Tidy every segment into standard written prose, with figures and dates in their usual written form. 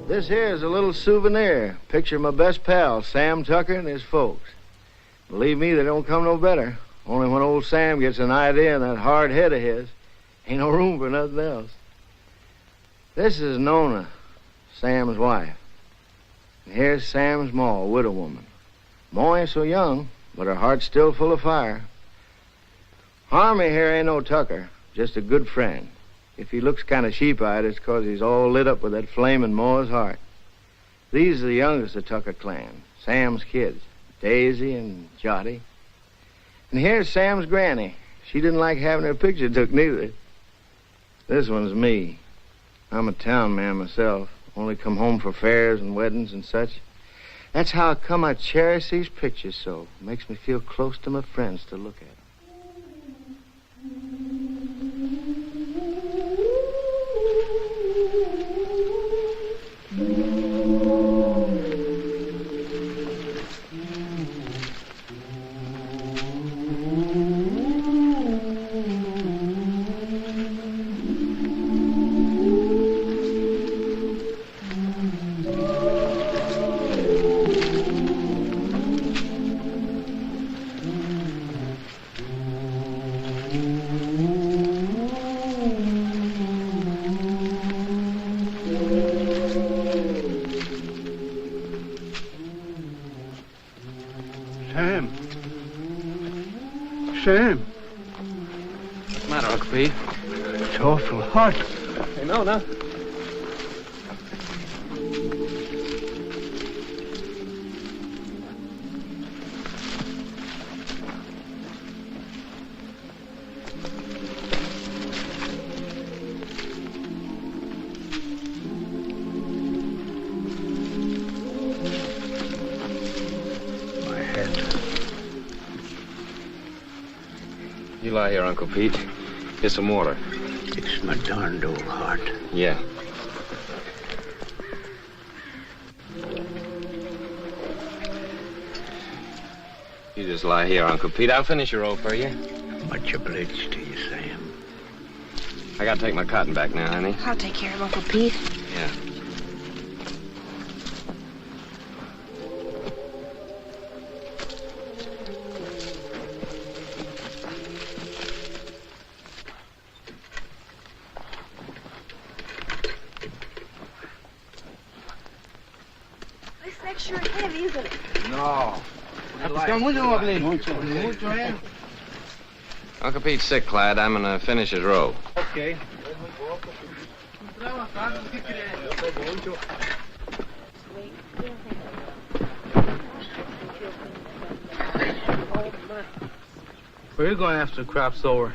This here is a little souvenir. Picture of my best pal, Sam Tucker, and his folks. Believe me, they don't come no better. Only when old Sam gets an idea in that hard head of his, ain't no room for nothing else. This is Nona, Sam's wife. And here's Sam's ma, a widow woman. Ma ain't so young, but her heart's still full of fire. Harmy here ain't no Tucker, just a good friend. If he looks kind of sheep-eyed, it's 'cause he's all lit up with that flame in Ma's heart. These are the youngest of Tucker clan, Sam's kids, Daisy and Jotty. And here's Sam's granny. She didn't like having her picture took neither. This one's me. I'm a town man myself, only come home for fairs and weddings and such. That's how come I cherish these pictures so. It makes me feel close to my friends to look at. Sam. What's the matter, Uncle Pete? It's awful hot. Hey, Nona. You lie here, Uncle Pete. Get some water. It's my darned old heart. Yeah. You just lie here, Uncle Pete. I'll finish your roll for you. Much obliged to you, Sam. I gotta take my cotton back now, honey. I'll take care of Uncle Pete. Yeah. Sure heavy, isn't it? No. Uncle Pete's sick, Clyde. I'm gonna finish his roll. Okay. Where are you going after the crop's over?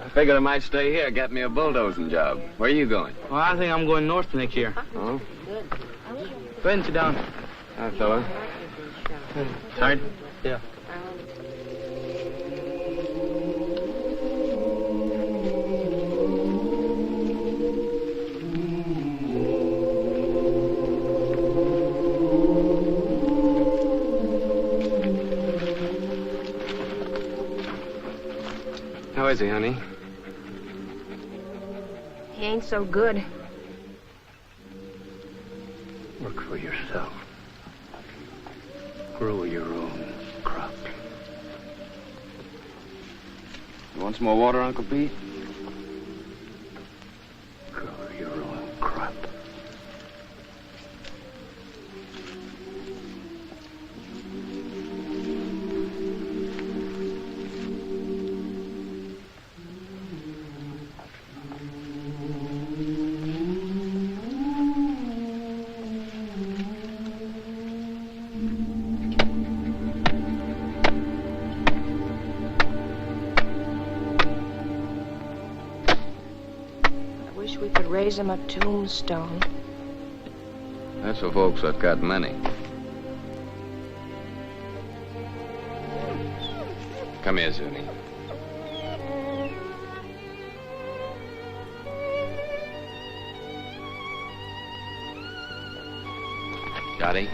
I figured I might stay here, get me a bulldozing job. Where are you going? Well, I think I'm going north next year. Oh? Go ahead and sit down. Hi, fella. Tired? Yeah. How is he, honey? He ain't so good. Work for yourself. Grow your own crops. Want some more water, Uncle Pete? Cover your own crop. Wish we could raise him a tombstone. That's for folks that got money. Come here, Zuni. Johnny?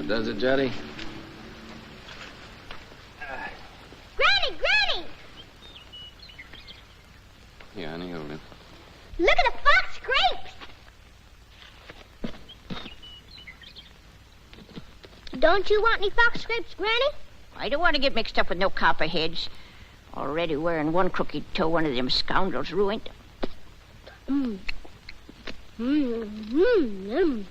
Does it, Jetty? Granny, Granny! Yeah, honey, hold it. Look at the fox grapes! Don't you want any fox grapes, Granny? I don't want to get mixed up with no copperheads. Already wearing one crooked toe one of them scoundrels ruined. Mmm. Mmm. Mmm. Mmm.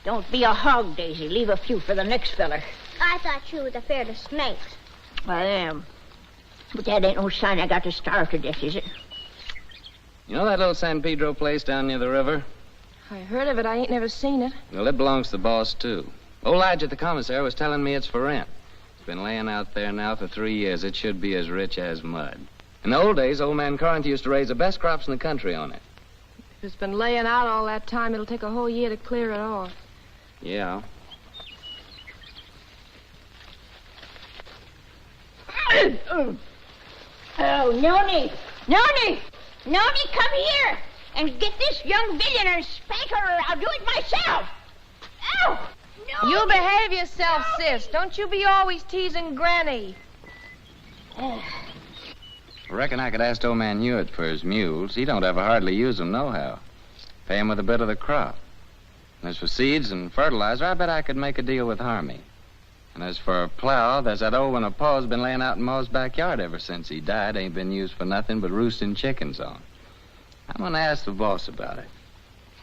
Don't be a hog, Daisy. Leave a few for the next feller. I thought you was afraid of snakes. I am. But that ain't no sign I got to starve to death, is it? You know that little San Pedro place down near the river? I heard of it. I ain't never seen it. Well, it belongs to the boss, too. Old Lige at the commissary was telling me it's for rent. It's been laying out there now for 3 years. It should be as rich as mud. In the old days, old man Corinth used to raise the best crops in the country on it. If it's been laying out all that time, it'll take a whole year to clear it off. Yeah. Oh, Noni! Noni! Noni, come here and get this young villain and spank her, or I'll do it myself. Ow! No! You behave yourself, sis. Don't you be always teasing Granny. I reckon I could ask old man Hewitt for his mules. He don't ever hardly use them nohow. Pay him with a bit of the crop. And as for seeds and fertilizer, I bet I could make a deal with Harmy. And as for a plow, there's that old one of Pa's been laying out in Ma's backyard ever since he died. Ain't been used for nothing but roosting chickens on. I'm gonna ask the boss about it.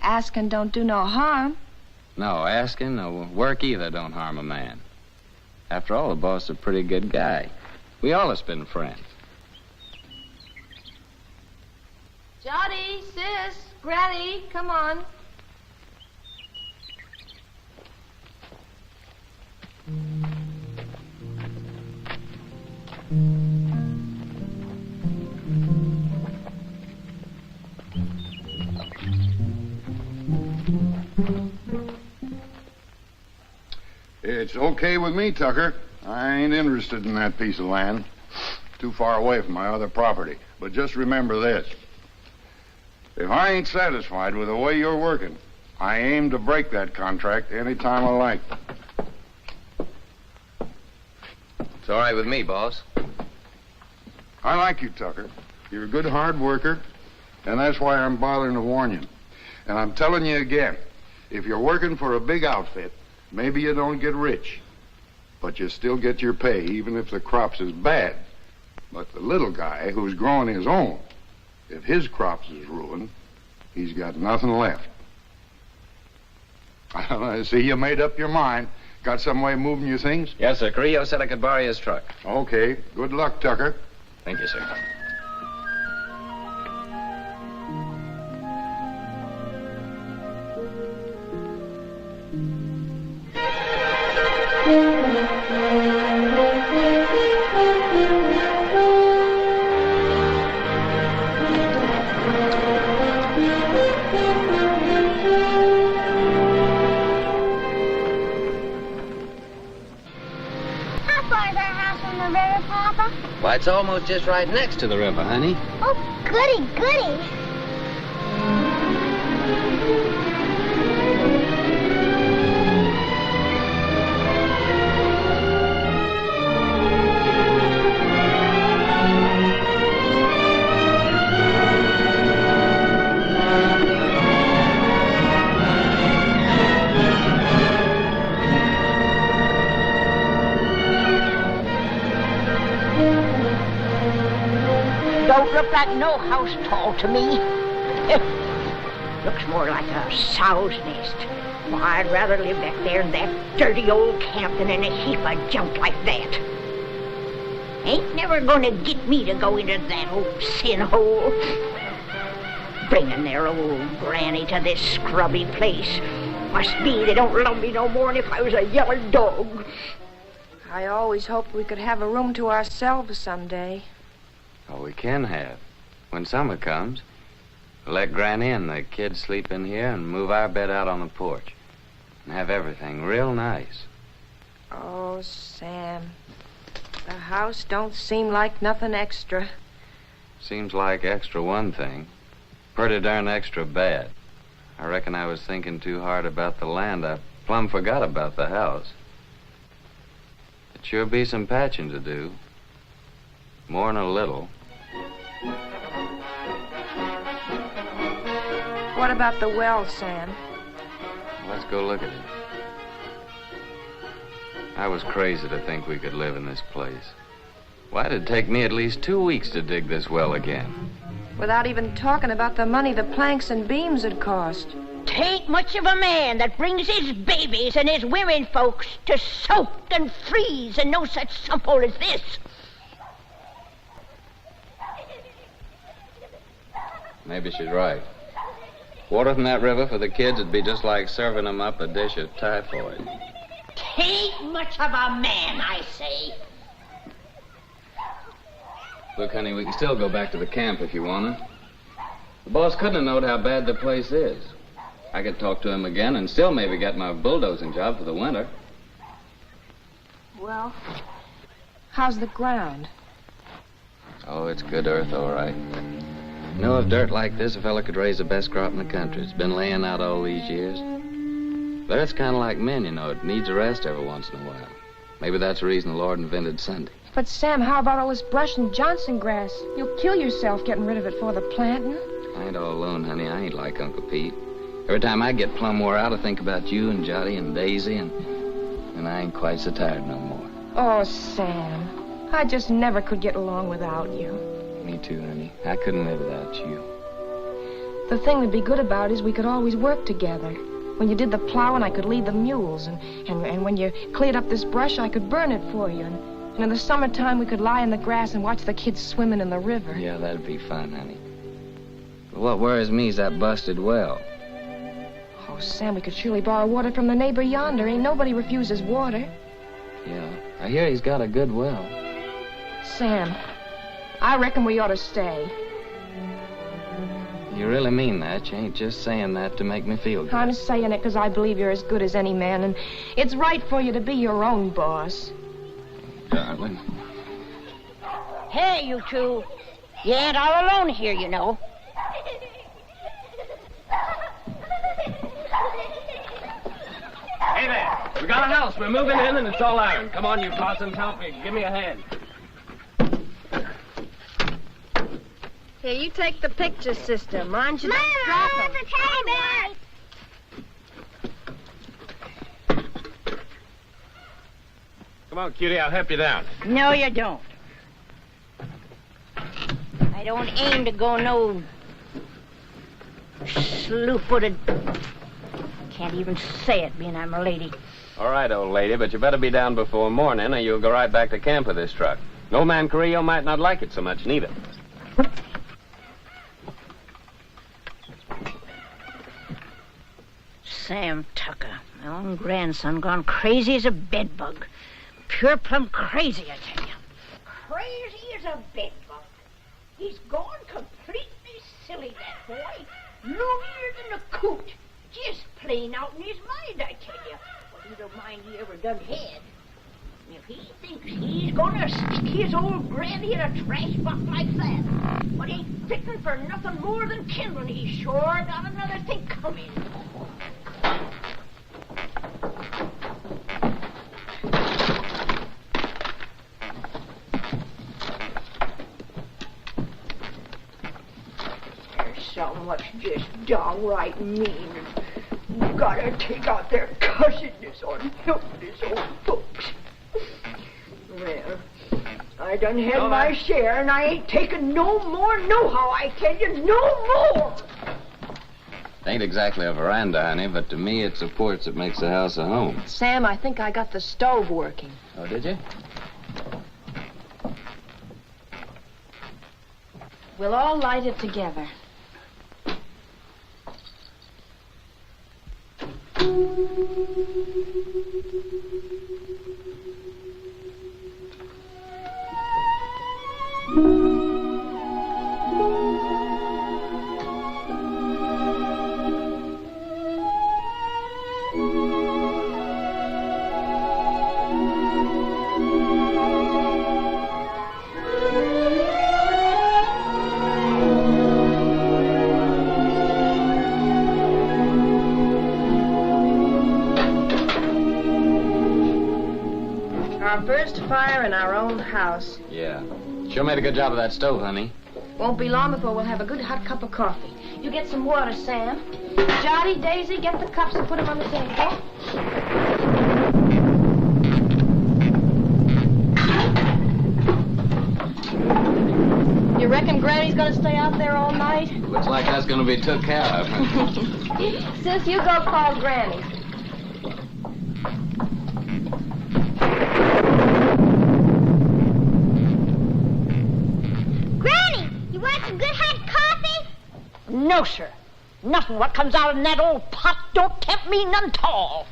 Asking don't do no harm. No, asking or work either don't harm a man. After all, the boss is a pretty good guy. We all have been friends. Johnny, sis, Granny, come on. It's okay with me, Tucker. I ain't interested in that piece of land. Too far away from my other property. But just remember this. If I ain't satisfied with the way you're working, I aim to break that contract any time I like. It's all right with me, boss. I like you, Tucker. You're a good hard worker, and that's why I'm bothering to warn you. And I'm telling you again, if you're working for a big outfit, maybe you don't get rich, but you still get your pay, even if the crops is bad. But the little guy who's growing his own, if his crops is ruined, he's got nothing left. I see you made up your mind. Got some way of moving your things? Yes, sir. Carrillo said I could borrow his truck. Okay. Good luck, Tucker. Thank you, sir. it's almost just right next to the river, honey. Oh, goody, goody. Don't look like no house tall to me. Looks more like a sow's nest. Well, I'd rather live back there in that dirty old camp than in a heap of junk like that. Ain't never gonna get me to go into that old sin hole. Bringing their old granny to this scrubby place. Must be they don't love me no more than if I was a yellow dog. I always hoped we could have a room to ourselves someday. Oh, we can have. When summer comes, we'll let Granny and the kids sleep in here and move our bed out on the porch. And have everything real nice. Oh, Sam. The house don't seem like nothing extra. Seems like extra one thing. Pretty darn extra bad. I reckon I was thinking too hard about the land. I plumb forgot about the house. It sure be some patching to do. More'n a little. What about the well, Sam? Let's go look at it. I was crazy to think we could live in this place. Why did it take me at least 2 weeks to dig this well again? Without even talking about the money the planks and beams had cost. Tain't much of a man that brings his babies and his women folks to soak and freeze and no such simple as this. Maybe she's right. Water from that river for the kids would be just like serving them up a dish of typhoid. Tain't much of a man, I say. Look, honey, we can still go back to the camp if you want to. The boss couldn't have known how bad the place is. I could talk to him again and still maybe get my bulldozing job for the winter. Well, how's the ground? Oh, it's good earth, all right. You know, if dirt like this, a fella could raise the best crop in the country. It's been laying out all these years. But earth's kind of like men, you know. It needs a rest every once in a while. Maybe that's the reason the Lord invented Sunday. But, Sam, how about all this brush and Johnson grass? You'll kill yourself getting rid of it for the planting. I ain't all alone, honey. I ain't like Uncle Pete. Every time I get plumb wore out, I think about you and Jotty and Daisy, and I ain't quite so tired no more. Oh, Sam, I just never could get along without you. Me too, honey. I couldn't live without you. The thing that'd be good about it is we could always work together. When you did the plowing, I could lead the mules, and when you cleared up this brush, I could burn it for you. And in the summertime, we could lie in the grass and watch the kids swimming in the river. Yeah, that'd be fun, honey. But what worries me is that busted well. Oh, Sam, we could surely borrow water from the neighbor yonder. Ain't nobody refuses water. Yeah, I hear he's got a good well. Sam, I reckon we ought to stay. You really mean that? You ain't just saying that to make me feel good. I'm saying it because I believe you're as good as any man, and it's right for you to be your own boss. Darling. Hey, you two. You ain't all alone here, you know. Hey there. We got a house. We're moving in, and it's all iron. Come on, you possums. Help me. Give me a hand. Here, you take the picture, sister. Mind you Mama, don't drop 'em. there's a teddy bear. Come on, cutie. I'll help you down. No, you don't. I don't aim to go no slew-footed. Can't even say it, being I'm a lady. All right, old lady, but you better be down before morning, or you'll go right back to camp with this truck. No man Carrillo might not like it so much, neither. Sam Tucker, my own grandson, gone crazy as a bedbug. Pure plumb crazy, I tell you. Crazy as a bedbug. He's gone completely silly, that boy. Loonier than a coot. Just plain out in his mind, I tell you. Well, he don't mind he ever done had. And if he thinks He's gonna stick his old granny in a trash box like that. But ain't fitting for nothing more than kindling. He's sure got another thing coming. There's something what's just downright mean. You gotta take out their cussedness on helpless old folks. Well, I done had my share, and I ain't taking no more nohow, I tell you, no more! It ain't exactly a veranda, honey, but to me it's a porch that makes the house a home. Sam, I think I got the stove working. Oh, did you? We'll all light it together. Our first fire in our own house. Yeah. Sure made a good job of that stove, honey. Won't be long before we'll have a good hot cup of coffee. You get some water, Sam. Jotty, Daisy, get the cups and put them on the table. You reckon Granny's gonna stay out there all night? Looks like that's gonna be took care of. Sis, you go call Granny. Granny, you want some good hot coffee? No, sir. Nothing what comes out in that old pot don't tempt me none 'tall.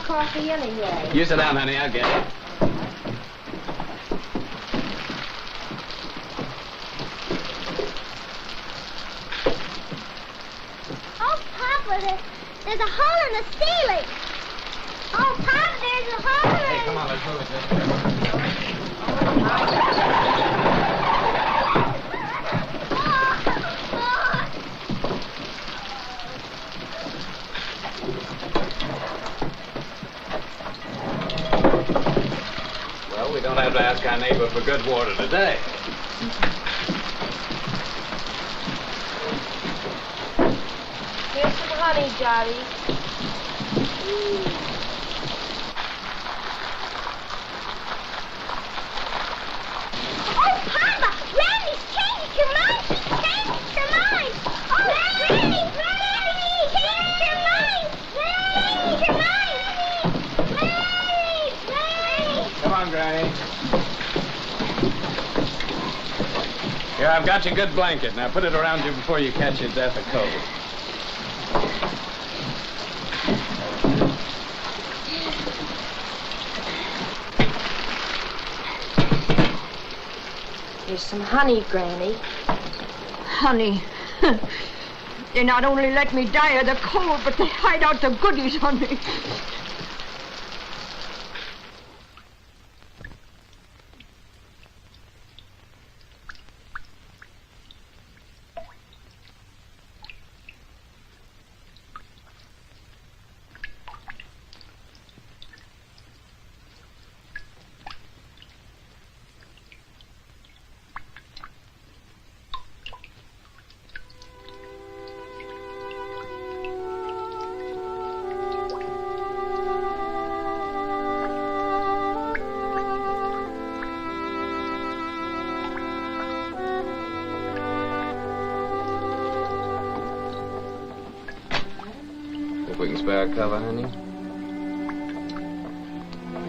Coffee anyway. You sit down, honey. I'll get it. Oh, Papa, there's a hole in the ceiling. Oh, Papa, there's a hole in Hey, come on, let's move it this way. We don't have to ask our neighbor for good water today. Here's some honey, Jotty. Oh, Papa, Granny's changed her mind. She's changed her mind. Oh, Granny, changed her mind. Changed her mind. Come on, Granny. Here, I've got your good blanket. Now put it around you before you catch your death of cold. Here's some honey, Granny. Honey. They not only let me die of the cold, but they hide out the goodies on me. If we can spare a cover, honey.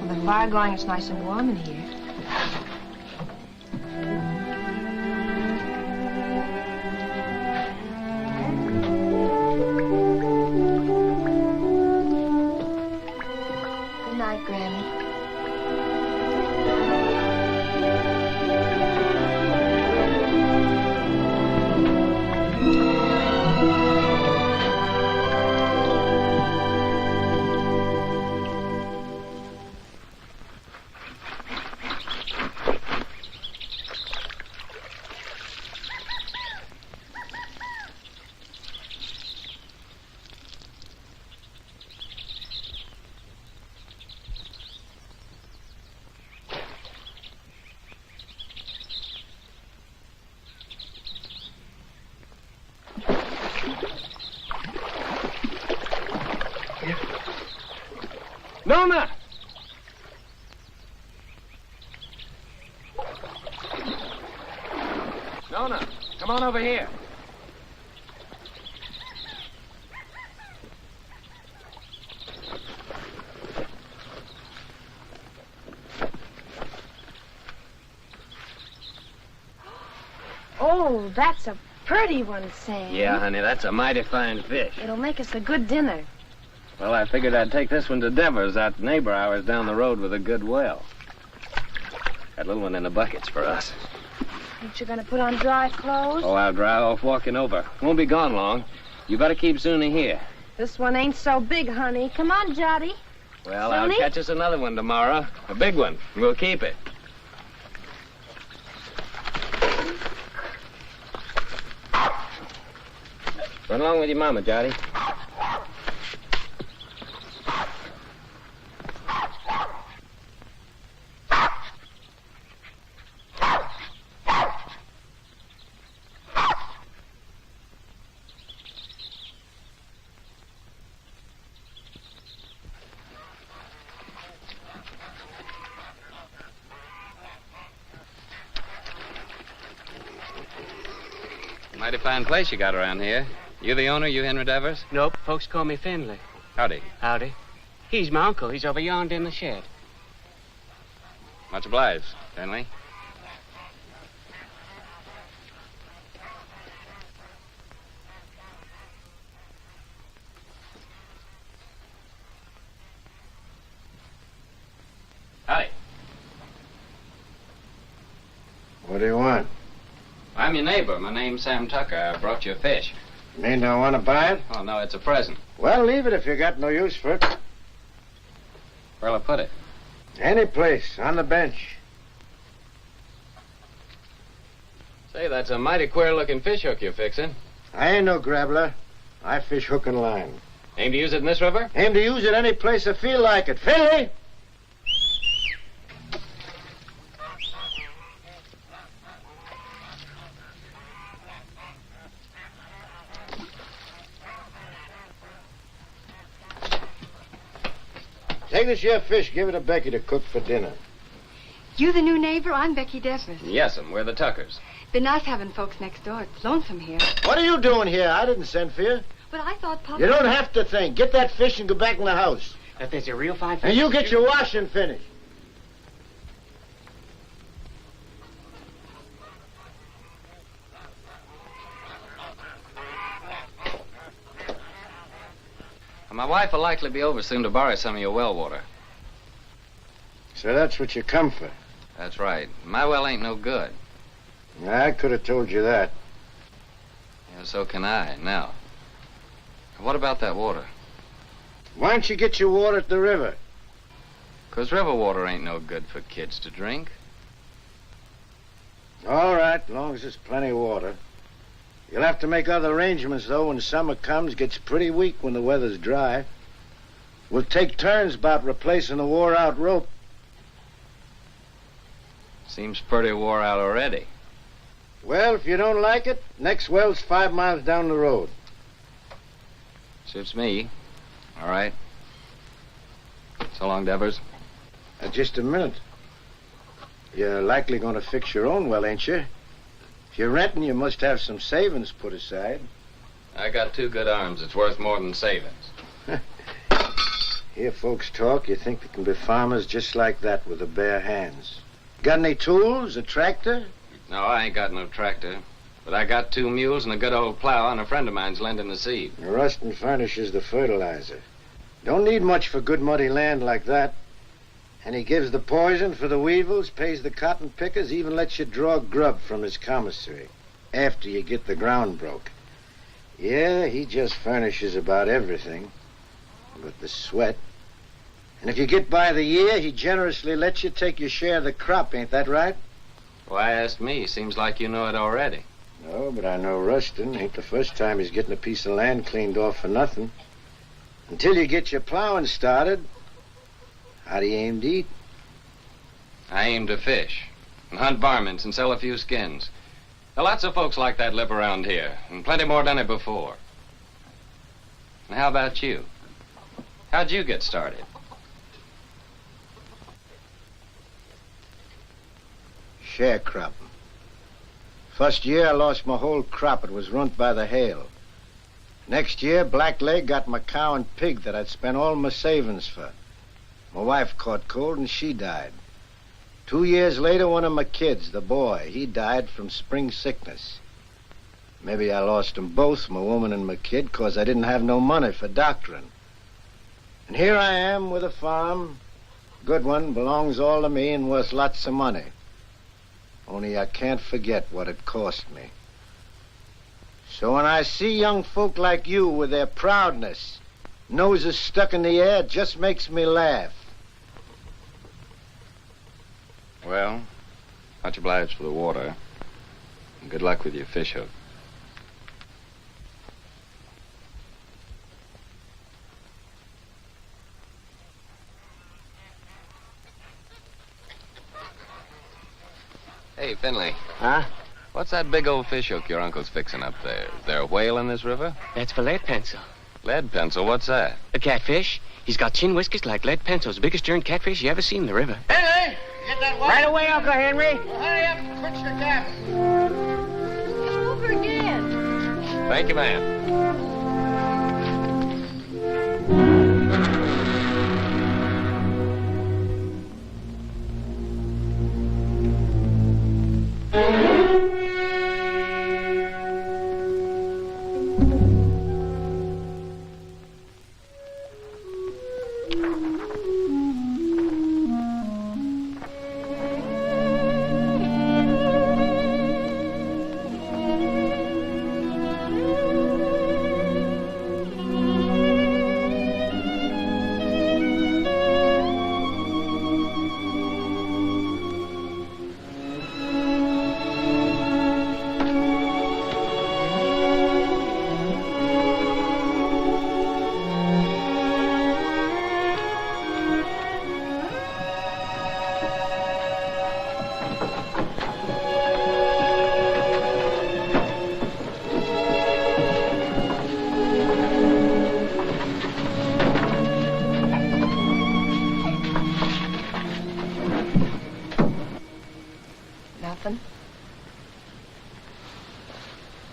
With the fire going, it's nice and warm in here. Nona! Nona, come on over here. Oh, that's a pretty one, Sam. Yeah, honey, that's a mighty fine fish. It'll make us a good dinner. Well, I figured I'd take this one to Devers, that neighbor of ours down the road with a good well. That little one in the bucket's for us. Ain't you gonna put on dry clothes? Oh, I'll dry off walking over. Won't be gone long. You better keep Zuni here. This one ain't so big, honey. Come on, Jotty. Well, Zuni? I'll catch us another one tomorrow. A big one. We'll keep it. Run along with your mama, Jotty. Mighty fine place you got around here. You the owner, you Henry Devers? Nope, folks call me Finley. Howdy. Howdy. He's my uncle. He's over yonder in the shed. Much obliged, Finley. Howdy. What do you want? I'm your neighbor. My name's Sam Tucker. I brought you a fish. You mean don't want to buy it? Oh, no, it's a present. Well, leave it if you got no use for it. Where'll I put it? Any place, on the bench. Say, that's a mighty queer-looking fish hook you're fixing. I ain't no grabbler. I fish hook and line. Aim to use it in this river? Aim to use it any place I feel like it. Finley! Take this here fish, give it to Becky to cook for dinner. You the new neighbor? I'm Becky Devers. Yes'm, we're the Tuckers. Been nice having folks next door. It's lonesome here. What are you doing here? I didn't send for you. But I thought Papa... You don't have to think. Get that fish and go back in the house. If there's a real fine fish... And you get your washing finished. My wife will likely be over soon to borrow some of your well water. So that's what you come for. That's right. My well ain't no good. I could have told you that. Yeah, so can I, now. What about that water? Why don't you get your water at the river? 'Cause river water ain't no good for kids to drink. All right, as long as there's plenty of water. You'll have to make other arrangements, though, when summer comes. Gets pretty weak when the weather's dry. We'll take turns about replacing the wore-out rope. Seems pretty wore out already. Well, if you don't like it, next well's 5 miles down the road. Suits me. All right. So long, Devers. Just a minute. You're likely going to fix your own well, ain't you? If you're renting, you must have some savings put aside. I got 2 good arms. It's worth more than savings. Hear folks talk, you think they can be farmers just like that with the bare hands. Got any tools, a tractor? No, I ain't got no tractor. But I got 2 mules and a good old plow, and a friend of mine's lending the seed. Rustin furnishes the fertilizer. Don't need much for good muddy land like that. And he gives the poison for the weevils, pays the cotton pickers, even lets you draw grub from his commissary after you get the ground broke. Yeah, he just furnishes about everything but the sweat. And if you get by the year, he generously lets you take your share of the crop, ain't that right? Why ask me? Seems like you know it already. No, but I know Rustin. Ain't the first time he's getting a piece of land cleaned off for nothing. Until you get your plowing started, how do you aim to eat? I aim to fish and hunt varmints and sell a few skins. There are lots of folks like that live around here, and plenty more done it before. And how about you? How'd you get started? Sharecropping. First year, I lost my whole crop. It was ruined by the hail. Next year, Blackleg got my cow and pig that I'd spent all my savings for. My wife caught cold and she died. 2 years later, one of my kids, the boy, he died from spring sickness. Maybe I lost them both, my woman and my kid, 'cause I didn't have no money for doctoring. And here I am with a farm. Good one, belongs all to me and worth lots of money. Only I can't forget what it cost me. So when I see young folk like you with their proudness, noses stuck in the air, it just makes me laugh. Well, much obliged for the water. And good luck with your fish hook. Hey, Finley. Huh? What's that big old fish hook your uncle's fixing up there? Is there a whale in this river? That's for lead pencil. Lead pencil? What's that? A catfish. He's got chin whiskers like lead pencils. Biggest darn catfish you ever seen in the river. Henry, get that water. Right away, Uncle Henry. Well, hurry up and fix your cap. Over again. Thank you, ma'am.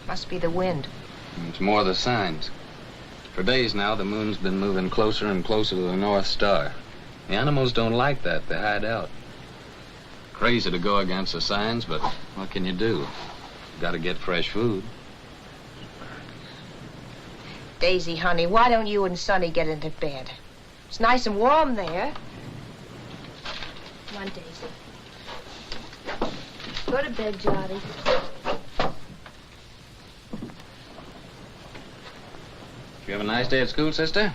Must be the wind. It's more the signs. For days now, the moon's been moving closer and closer to the North Star. The animals don't like that. They hide out. Crazy to go against the signs, but what can you do? You gotta get fresh food. Daisy, honey, why don't you and Sonny get into bed? It's nice and warm there. Come on, Daisy. Go to bed, Johnny. You have a nice day at school, sister?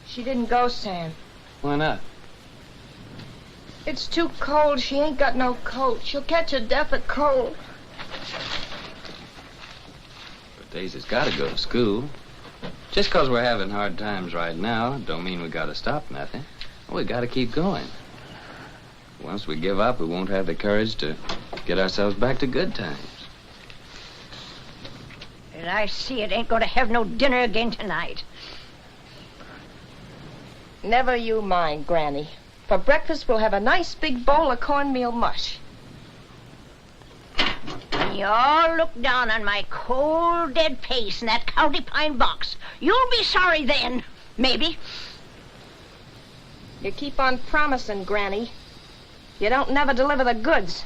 She didn't go, Sam. Why not? It's too cold. She ain't got no coat. She'll catch her death of cold. But Daisy's gotta go to school. Just 'cause we're having hard times right now, don't mean we gotta stop nothing. We gotta keep going. Once we give up, we won't have the courage to get ourselves back to good times. And I see it ain't gonna have no dinner again tonight. Never you mind, Granny. For breakfast, we'll have a nice big bowl of cornmeal mush. When you all look down on my cold, dead face in that county pine box, you'll be sorry then, maybe. You keep on promising, Granny. You don't never deliver the goods.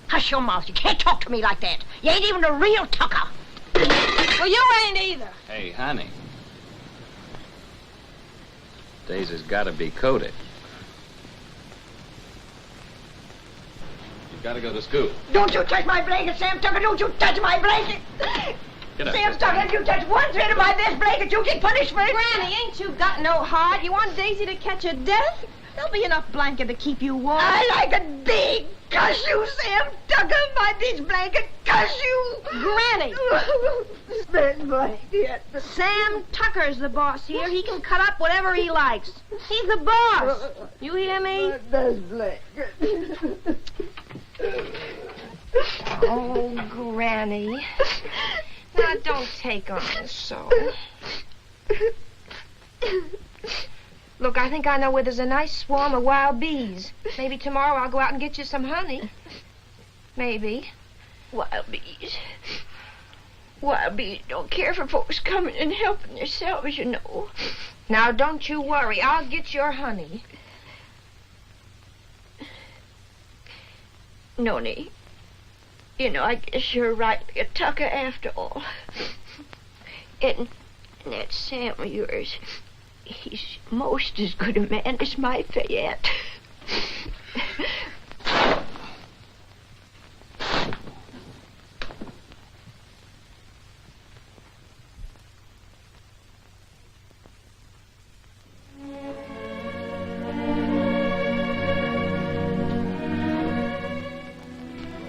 Hush your mouth. You can't talk to me like that. You ain't even a real tucker. Well, you ain't either. Hey, honey. Daisy's gotta be coated. You gotta go to school. Don't you touch my blanket, Sam Tucker. Don't you touch my blanket. Get up, Sam sister. Tucker, if you touch one thread of my best blanket, you get punishment. Granny, ain't you got no heart? You want Daisy to catch her death? There'll be enough blanket to keep you warm. I like it big. Cuss you, Sam Tucker. My this blanket. Cuss you. Granny. That blanket. Sam Tucker's the boss here. He can cut up whatever he likes. He's the boss. You hear me? That blanket. Oh, Granny. Now, don't take on so. Look, I think I know where there's a nice swarm of wild bees. Maybe tomorrow I'll go out and get you some honey. Maybe. Wild bees. Wild bees don't care for folks coming and helping themselves, you know. Now, don't you worry. I'll get your honey. Noni, you know, I guess you're right to be a tucker after all. And that Sam of yours, he's most as good a man as my Fayette.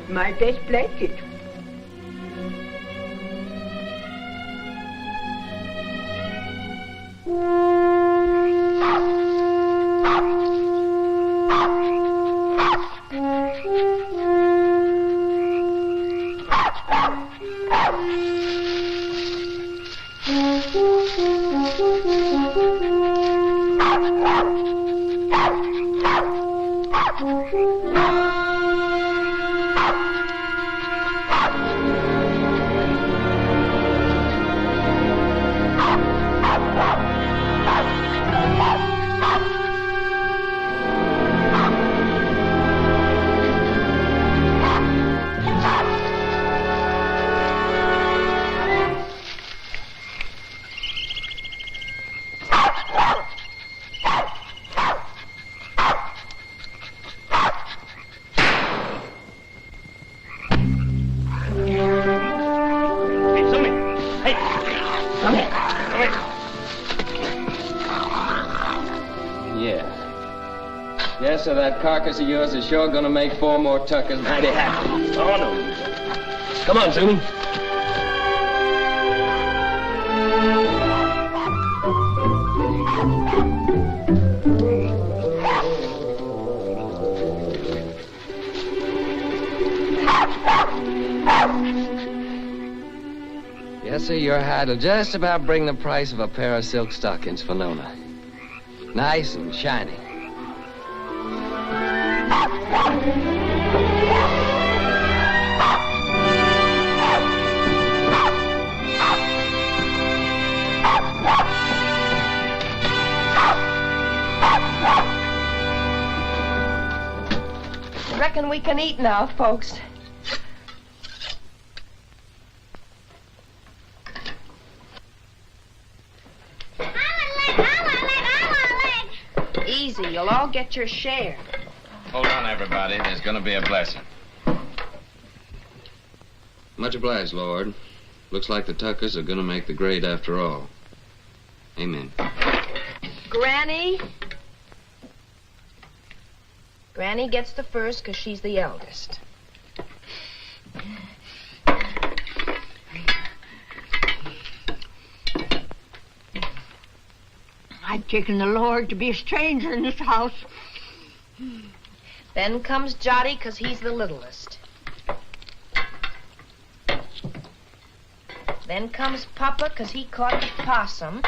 My best blanket. So that carcass of yours is sure gonna make 4 more tuckers mighty happy. Oh, no. Come on, Zoom. Yes, sir, your hide'll just about bring the price of a pair of silk stockings for Nona. Nice and shiny. Reckon we can eat now, folks. Easy, you'll all get your share. Hold on, everybody. There's gonna be a blessing. Much obliged, Lord. Looks like the Tuckers are gonna make the grade after all. Amen. Granny? Granny gets the first because she's the eldest. I've taken the Lord to be a stranger in this house. Then comes Jotty because he's the littlest. Then comes Papa because he caught the possum.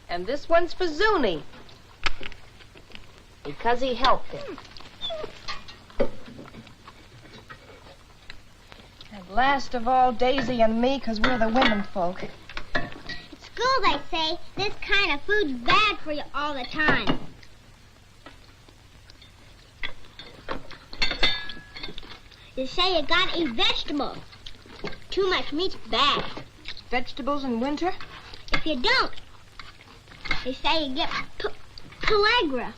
And this one's for Zuni because he helped him. And last of all, Daisy and me because we're the women folk. At school, they say this kind of food's bad for you all the time. They say you gotta eat vegetables. Too much meat's bad. Vegetables in winter? If you don't, they say you get pellagra.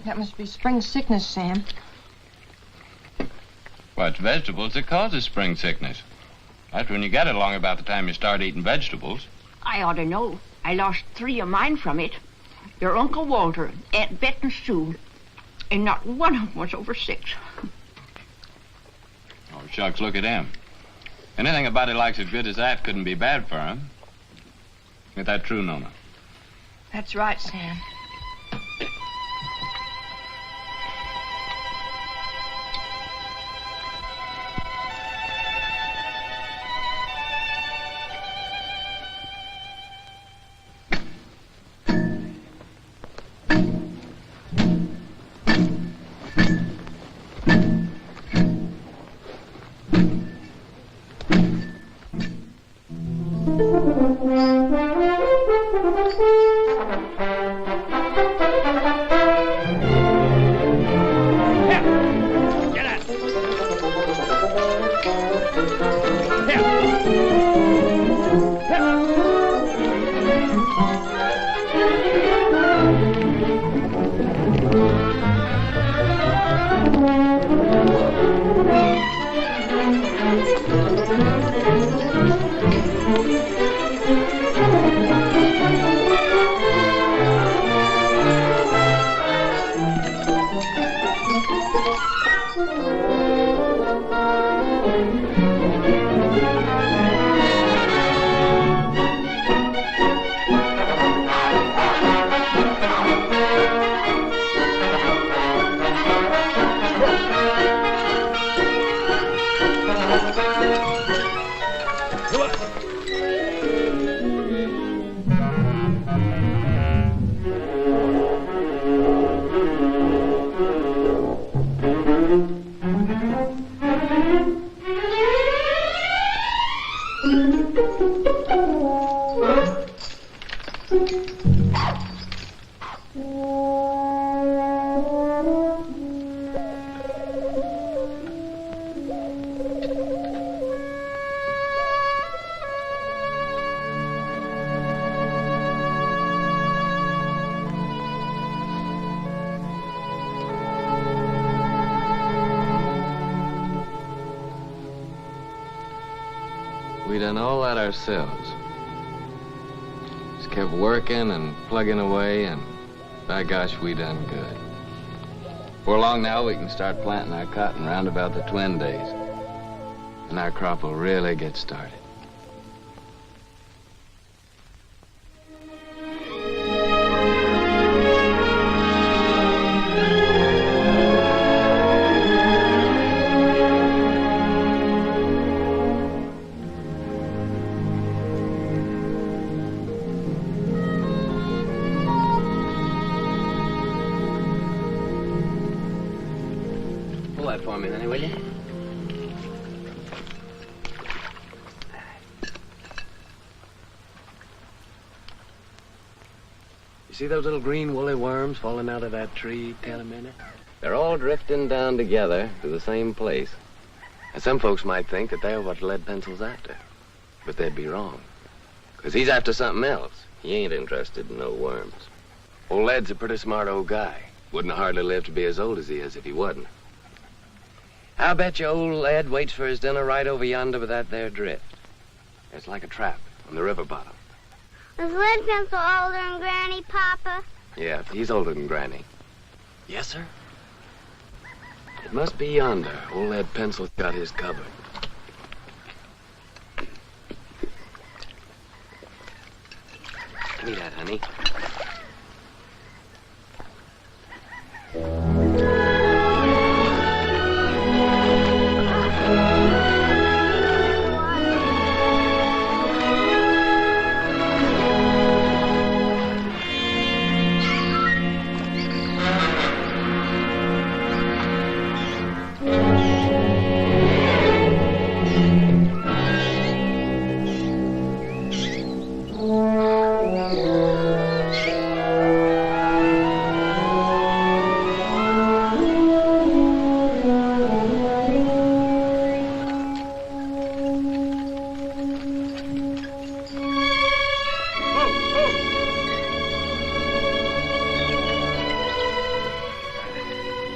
That must be spring sickness, Sam. Well, it's vegetables that causes spring sickness. That's when you get it along about the time you start eating vegetables. I ought to know. I lost 3 of mine from it. Your Uncle Walter, Aunt Bet and Sue. And not one of them was over 6. Oh, shucks, look at him. Anything a body likes as good as that couldn't be bad for him. Ain't that true, Nona? That's right, Sam. We done all that ourselves. Just kept working and plugging away, and by gosh, we done good. Before long now, we can start planting our cotton round about the twin days. And our crop will really get started. Pull that for me, then, will you? You see those little green woolly worms falling out of that tree, Taylor Minute? They're all drifting down together to the same place. And some folks might think that they're what Lead Pencil's after. But they'd be wrong. Because he's after something else. He ain't interested in no worms. Old Lead's a pretty smart old guy. Wouldn't hardly live to be as old as he is if he wasn't. I'll bet you old Ed waits for his dinner right over yonder with that there drift. It's like a trap on the river bottom. Is Lead Pencil older than Granny, Papa? Yeah, he's older than Granny. Yes, sir? It must be yonder. Old Lead Pencil's got his covered. Give me that, honey.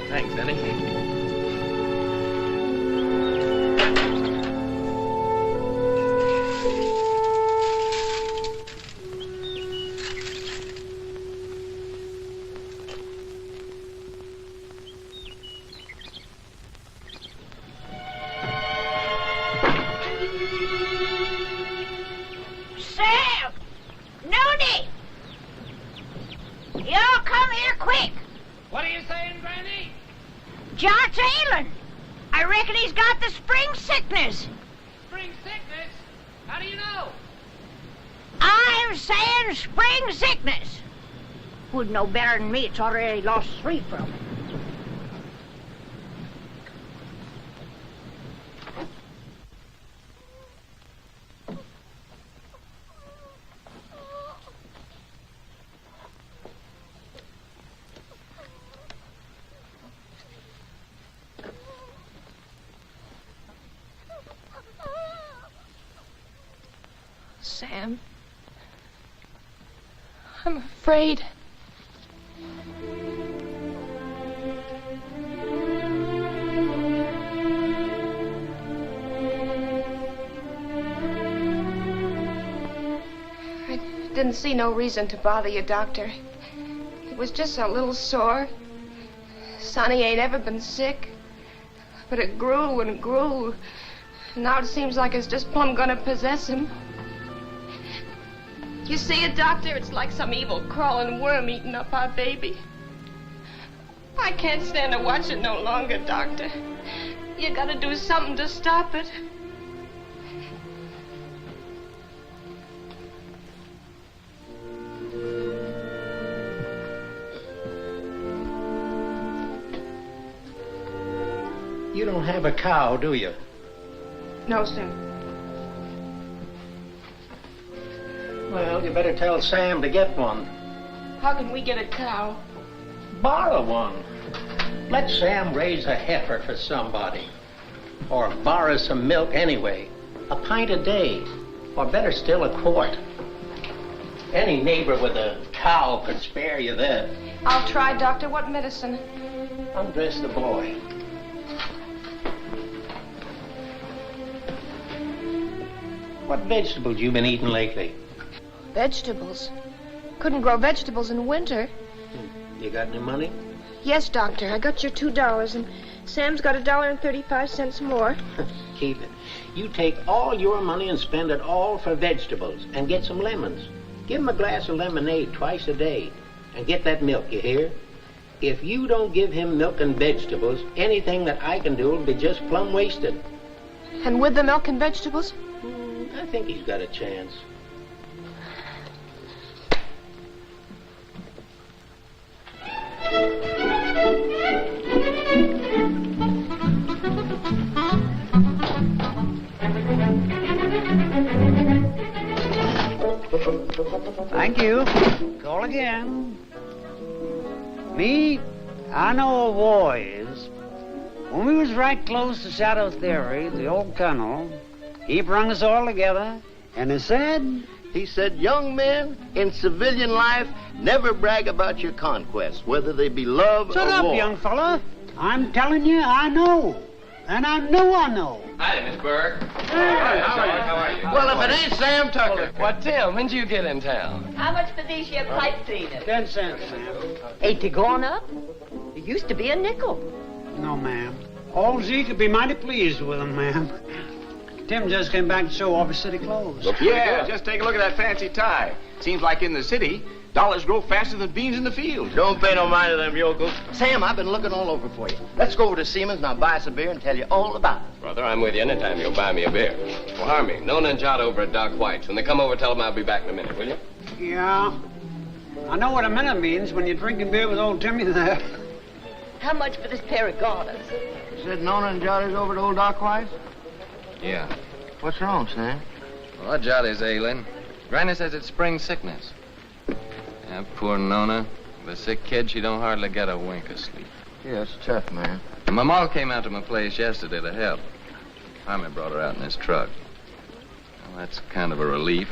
Thanks, Denny. Sam! Nooney! Y'all come here quick. What are you saying, Granny? John's ailing. I reckon he's got the spring sickness. Spring sickness? How do you know? I'm saying spring sickness. Who'd know better than me? It's already lost 3 from it. Sam, I'm afraid. I didn't see no reason to bother you, Doctor. It was just a little sore. Sonny ain't ever been sick. But it grew and grew. Now it seems like it's just plumb gonna possess him. You see it, Doctor? It's like some evil crawling worm eating up our baby. I can't stand to watch it no longer, Doctor. You gotta do something to stop it. You don't have a cow, do you? No, sir. Well, you better tell Sam to get one. How can we get a cow? Borrow one. Let Sam raise a heifer for somebody. Or borrow some milk anyway. A pint a day. Or better still, a quart. Any neighbor with a cow could spare you that. I'll try, Doctor. What medicine? Undress the boy. What vegetables you been eating lately? Vegetables? Couldn't grow vegetables in winter. You got any money? Yes, Doctor. I got your $2, and Sam's got $1.35 more. Keep it. You take all your money and spend it all for vegetables and get some lemons. Give him a glass of lemonade twice a day. And get that milk, you hear? If you don't give him milk and vegetables, anything that I can do will be just plumb wasted. And with the milk and vegetables? I think he's got a chance. Thank you. Call again. Me, I know a war is. When we was right close to Shadow Theory, the old colonel, he brung us all together, and he said... He said, young men, in civilian life, never brag about your conquests, whether they be love Shut or up, war. young fella. I'm telling you, I know. And I know I know. Hi, Miss Burke. Hi, how are you? Well, if it ain't Sam Tucker. What, Tim? When'd you get in town? How much for these here pipe cleaners? 10 cents, Sam. Ain't they gone up? It used to be a nickel. No, ma'am. All Z could be mighty pleased with them, ma'am. Tim just came back to show off his city clothes. Yeah, just take a look at that fancy tie. Seems like in the city, dollars grow faster than beans in the field. Don't pay no mind to them yokels. Sam, I've been looking all over for you. Let's go over to Siemens and I'll buy us a beer and tell you all about it. Brother, I'm with you anytime you'll buy me a beer. Well, Harmy, Nona and Jot over at Doc White's. When they come over, tell them I'll be back in a minute, will you? Yeah. I know what a minute means when you're drinking beer with old Timmy there. How much for this pair of garters? Said Nona and Johnny's over to old Doc White's? Yeah. What's wrong, Sam? Well, Jolly's ailing. Granny says it's spring sickness. Yeah, poor Nona. The sick kid, she don't hardly get a wink of sleep. Yeah, it's tough, man. And my ma came out to my place yesterday to help. Harmy brought her out in his truck. Well, that's kind of a relief.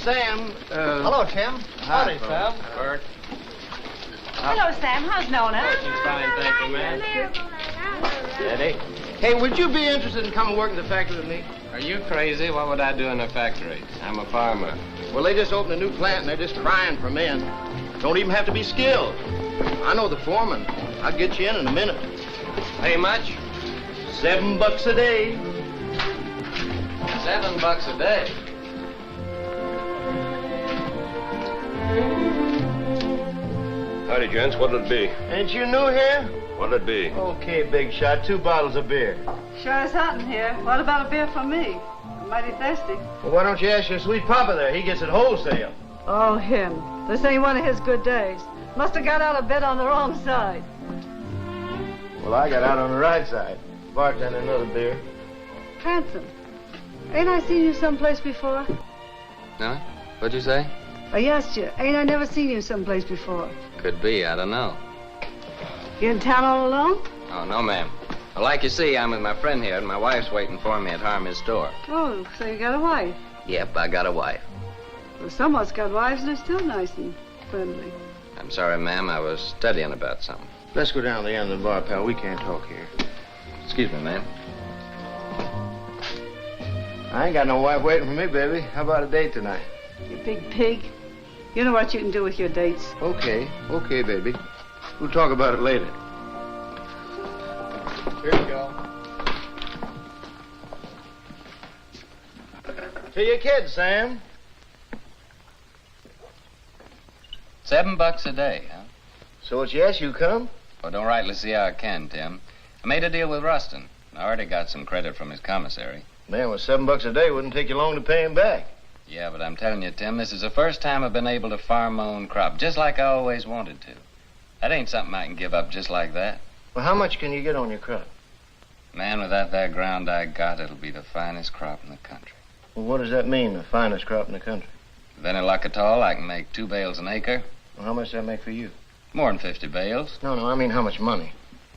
Sam, Hello, Tim. Howdy, Sam. Bert. Hello, Sam. How's Nona? She's fine, thank you, man. Eddie. Hey, would you be interested in coming work in the factory with me? Are you crazy? What would I do in a factory? I'm a farmer. Well, they just opened a new plant and they're just crying for men. Don't even have to be skilled. I know the foreman. I'll get you in a minute. Pay much? $7 a day. $7 a day. Howdy, gents. What'll it be? Ain't you new here? What'll it be? Okay, big shot. 2 bottles of beer. Sure is hot in here. What about a beer for me? I'm mighty thirsty. Well, why don't you ask your sweet papa there? He gets it wholesale. Oh, him. This ain't one of his good days. Must have got out of bed on the wrong side. Well, I got out on the right side. Bartender, another beer. Handsome. Ain't I seen you someplace before? No? What'd you say? I asked you. Ain't I never seen you someplace before? Could be, I don't know. You in town all alone? Oh, no, ma'am. Well, like you see, I'm with my friend here, and my wife's waiting for me at Harmy's store. Oh, so you got a wife. Yep, I got a wife. Well, someone's got wives and they're still nice and friendly. I'm sorry, ma'am, I was studying about something. Let's go down to the end of the bar, pal. We can't talk here. Excuse me, ma'am. I ain't got no wife waiting for me, baby. How about a date tonight? You big pig. You know what you can do with your dates. Okay, baby. We'll talk about it later. Here you go. To your kids, Sam. $7 a day, huh? So it's yes, you come? Well, don't rightly see how I can, Tim. I made a deal with Rustin. I already got some credit from his commissary. Man, with $7 a day, wouldn't take you long to pay him back. Yeah, but I'm telling you, Tim, this is the first time I've been able to farm my own crop, just like I always wanted to. That ain't something I can give up just like that. Well, how much can you get on your crop? Man, with that there ground I got, it'll be the finest crop in the country. Well, what does that mean, the finest crop in the country? With any luck at all, I can make 2 bales an acre. Well, how much does that make for you? More than 50 bales. No, I mean how much money?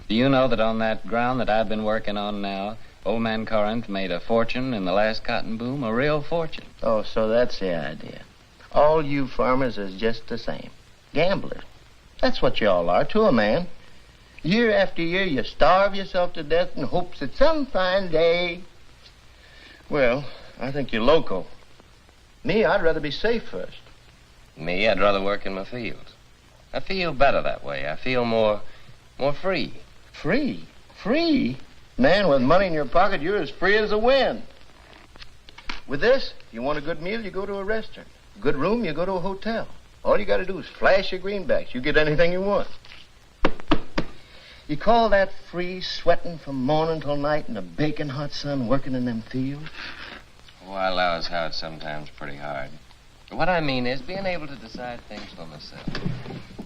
Do you know that on that ground that I've been working on now, old man Corinth made a fortune in the last cotton boom, a real fortune. Oh, so that's the idea. All you farmers is just the same. Gamblers. That's what you all are, to a man. Year after year, you starve yourself to death in hopes that some fine day... Well, I think you're loco. Me, I'd rather be safe first. Me, I'd rather work in my fields. I feel better that way. I feel more free. Free? Free? Man, with money in your pocket, you're as free as the wind. With this, if you want a good meal, you go to a restaurant. Good room, you go to a hotel. All you got to do is flash your greenbacks. You get anything you want. You call that free, sweating from morning till night in the baking hot sun, working in them fields? Oh, I allow as how it's sometimes pretty hard. But what I mean is being able to decide things for myself.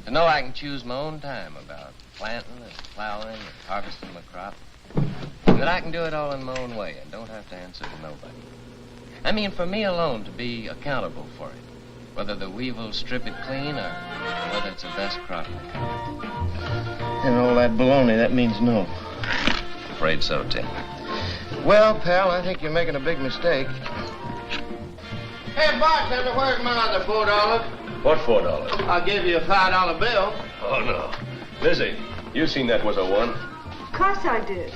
To know I can choose my own time about planting and plowing and harvesting my crop. And that I can do it all in my own way and don't have to answer to nobody. I mean, for me alone to be accountable for it. Whether the weevils strip it clean or whether it's the best crop in the country. And all that baloney, that means no. Afraid so, Tim. Well, pal, I think you're making a big mistake. Hey, bartender, where's my other $4? What $4? I'll give you a $5 bill. Oh, no. Lizzie, you seen that was a 1. Of course I did.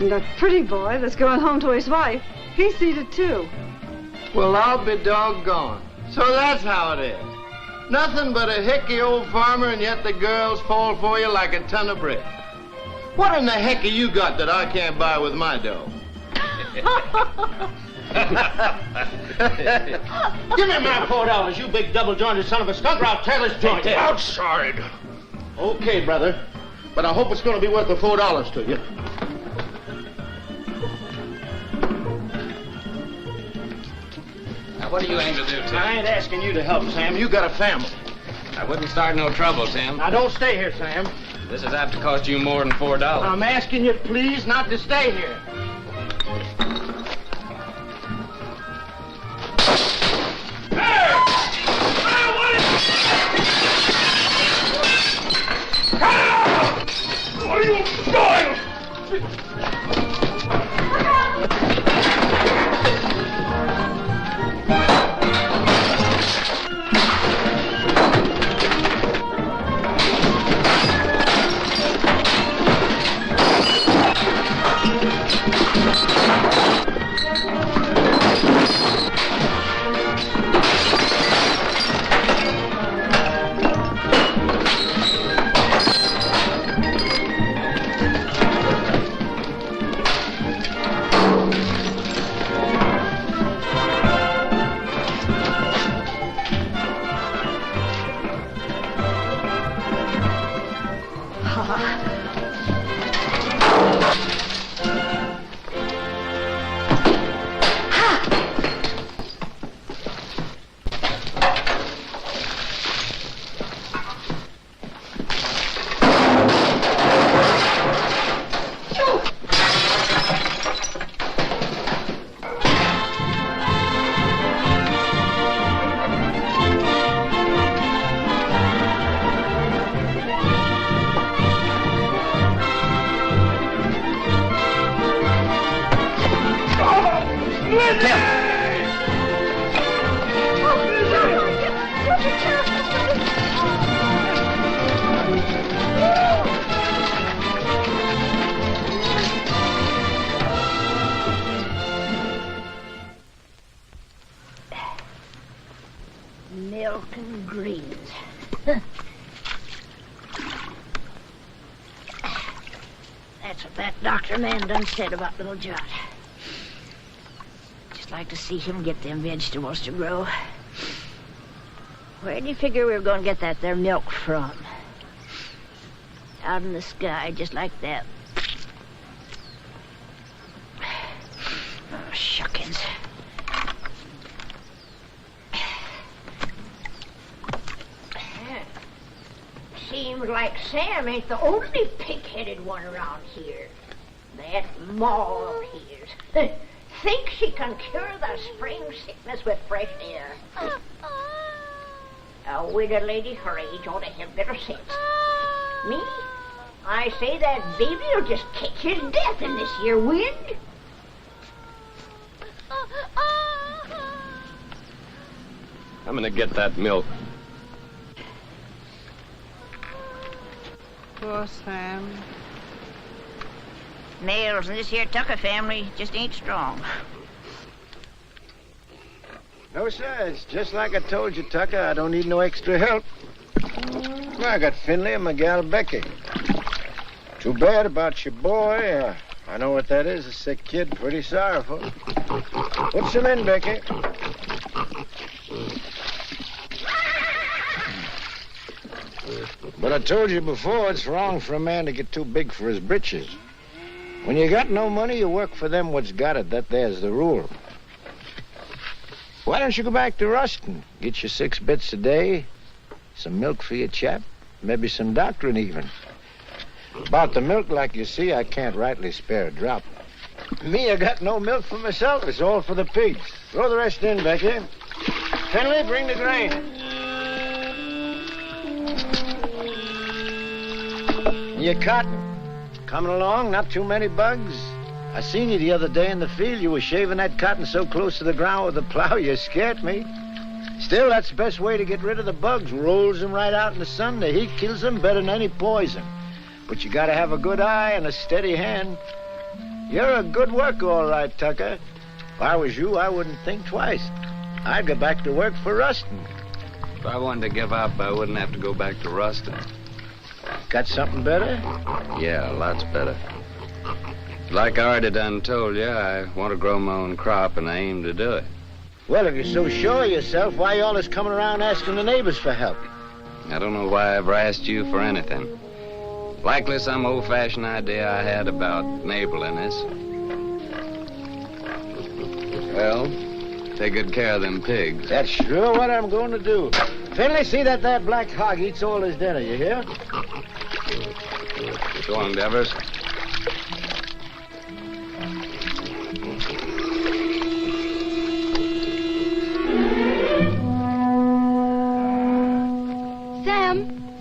And that pretty boy that's going home to his wife, he seen it too. Well, I'll be doggone. So that's how it is. Nothing but a hickey old farmer, and yet the girls fall for you like a ton of brick. What in the heck have you got that I can't buy with my dough? Give me my $4, you big double-jointed son of a skunk, or I'll tear this joint. Outside. Okay, brother. But I hope it's going to be worth the $4 to you. Now, what do you aim to do, Tim? I ain't asking you to help, Sam. You got a family. I wouldn't start no trouble, Tim. Now, don't stay here, Sam. This is apt to cost you more than $4. I'm asking you, please, not to stay here. What are you doing? milk and greens. That's what that doctor man done said about little Jot. Just like to see him get them vegetables to grow. Where do you figure we were going to get that there milk from? Out in the sky, just like that. Oh, shuckins. Seems like Sam ain't the only pig-headed one around here. That Ma of his thinks she can cure the spring sickness with fresh air. A widow lady her age ought to have better sense. Me? I say that baby'll just catch his death in this here wind. I'm gonna get that milk. Poor Sam. Nails in this here Tucker family just ain't strong. No, sir. It's just like I told you, Tucker. I don't need no extra help. I got Finley and my gal Becky. Too bad about your boy. I know what that is, a sick kid. Pretty sorrowful. Put some in, Becky. But I told you before, it's wrong for a man to get too big for his britches. When you got no money, you work for them what's got it. That there's the rule. Why don't you go back to Ruston? Get you 6 bits a day, some milk for your chap, maybe some doctoring even. About the milk, like you see, I can't rightly spare a drop. Me, I got no milk for myself. It's all for the pigs. Throw the rest in, Becky. Finley, bring the grain. Your cotton. Coming along, not too many bugs. I seen you the other day in the field. You were shaving that cotton so close to the ground with the plow, you scared me. Still, that's the best way to get rid of the bugs. Rolls them right out in the sun. The heat kills them better than any poison. But you gotta have a good eye and a steady hand. You're a good worker, all right, Tucker. If I was you, I wouldn't think twice. I'd go back to work for Ruston. If I wanted to give up, I wouldn't have to go back to Ruston. Got something better? Yeah, lots better. Like I already done told you, I want to grow my own crop, and I aim to do it. Well, if you're so sure of yourself, why you always coming around asking the neighbors for help? I don't know why I ever asked you for anything. Likely some old-fashioned idea I had about neighborliness. Well, take good care of them pigs. That's sure what I'm going to do. Finley, see that black hog eats all his dinner, you hear? So long, Devers.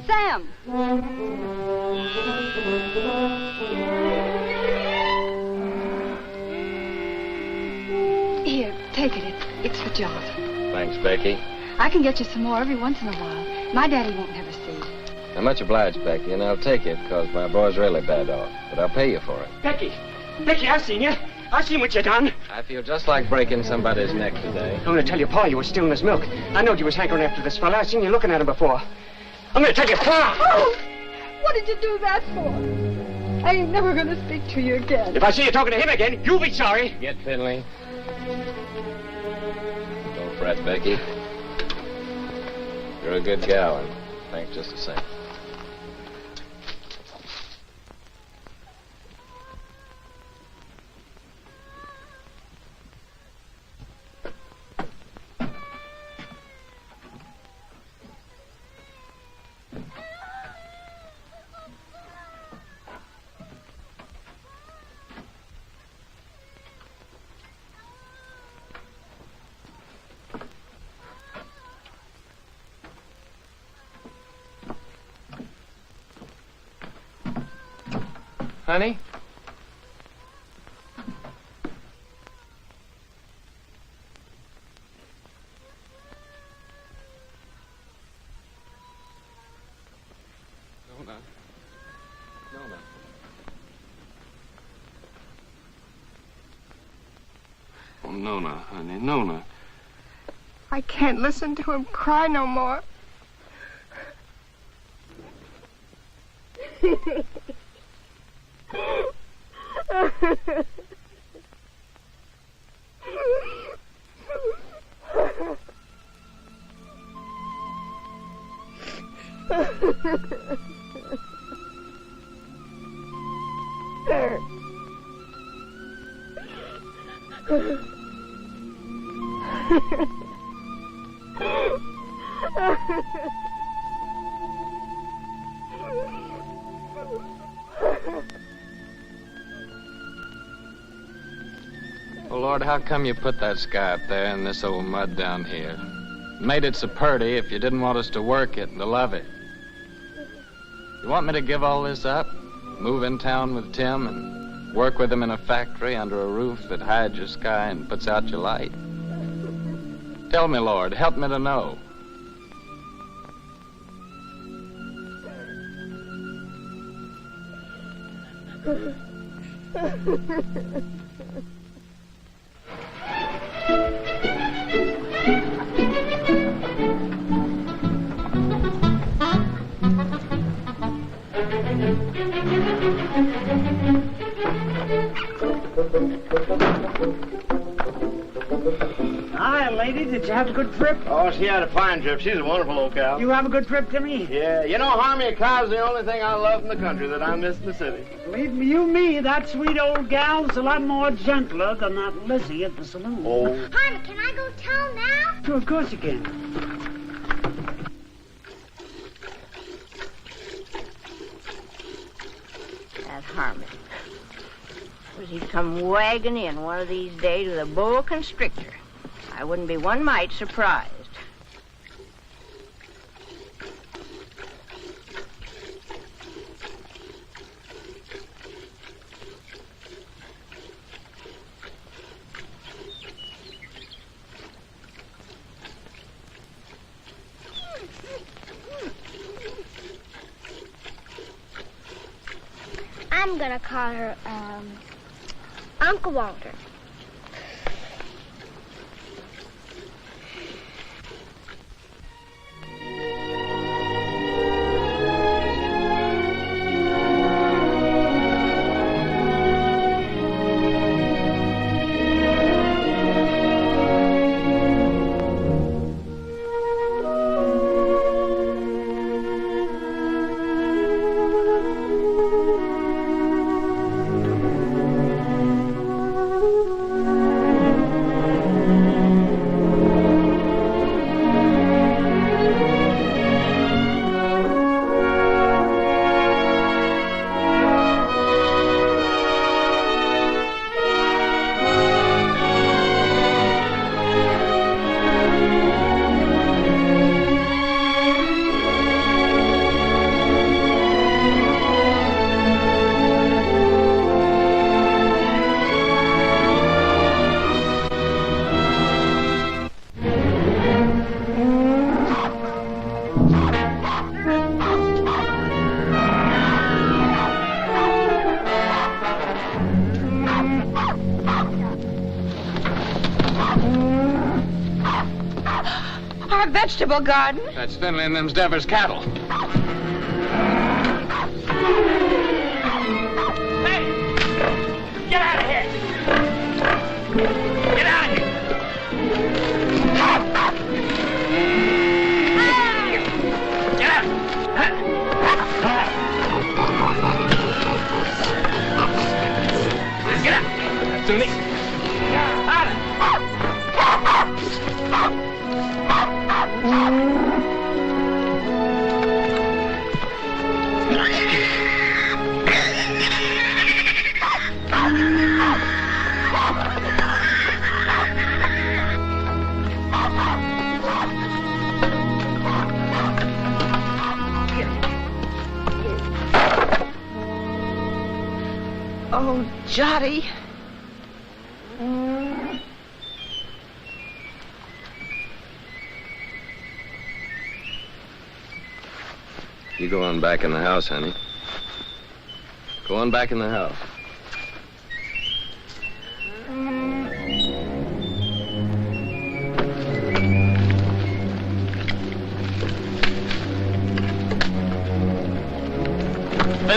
Sam! Here, take it. It's for John. Thanks, Becky. I can get you some more every once in a while. My daddy won't have a seed. I'm much obliged, Becky, and I'll take it because my boy's really bad off. But I'll pay you for it. Becky, I've seen you. I've seen what you done. I feel just like breaking somebody's neck today. I'm going to tell your pa you was stealing his milk. I knowed you was hankering after this fella. I seen you looking at him before. I'm going to tell your pa. Oh! What did you do that for? I ain't never going to speak to you again. If I see you talking to him again, you'll be sorry. Get Finley. Don't fret, Becky. You're a good gal, and thanks just the same. Honey? Nona. Nona. Oh, Nona, honey, Nona. I can't listen to him cry no more. Oh, Lord, how come you put that sky up there and this old mud down here? Made it so purty if you didn't want us to work it and to love it. You want me to give all this up? Move in town with Tim and work with him in a factory under a roof that hides your sky and puts out your light? Tell me, Lord, help me to know. Hi, lady. Did you have a good trip? Oh, she had a fine trip. She's a wonderful old cow. You have a good trip, Timmy? Yeah. You know, Harmy, a cow's the only thing I love in the country that I miss in the city. Believe me, that sweet old gal's a lot more gentler than that Lizzie at the saloon. Oh. Harmy, can I go tell now? Sure, of course you can. That Harmon. Suppose he'd come wagging in one of these days with a boa constrictor. I wouldn't be one mite surprised. I'm gonna call her, Uncle Walter. Vegetable garden? That's Finley and them's Devers cattle. Hey! Get out of here! Get out of here! Get out! Get out! That's to me. Oh, Jotty. You go on back in the house, honey. Go on back in the house.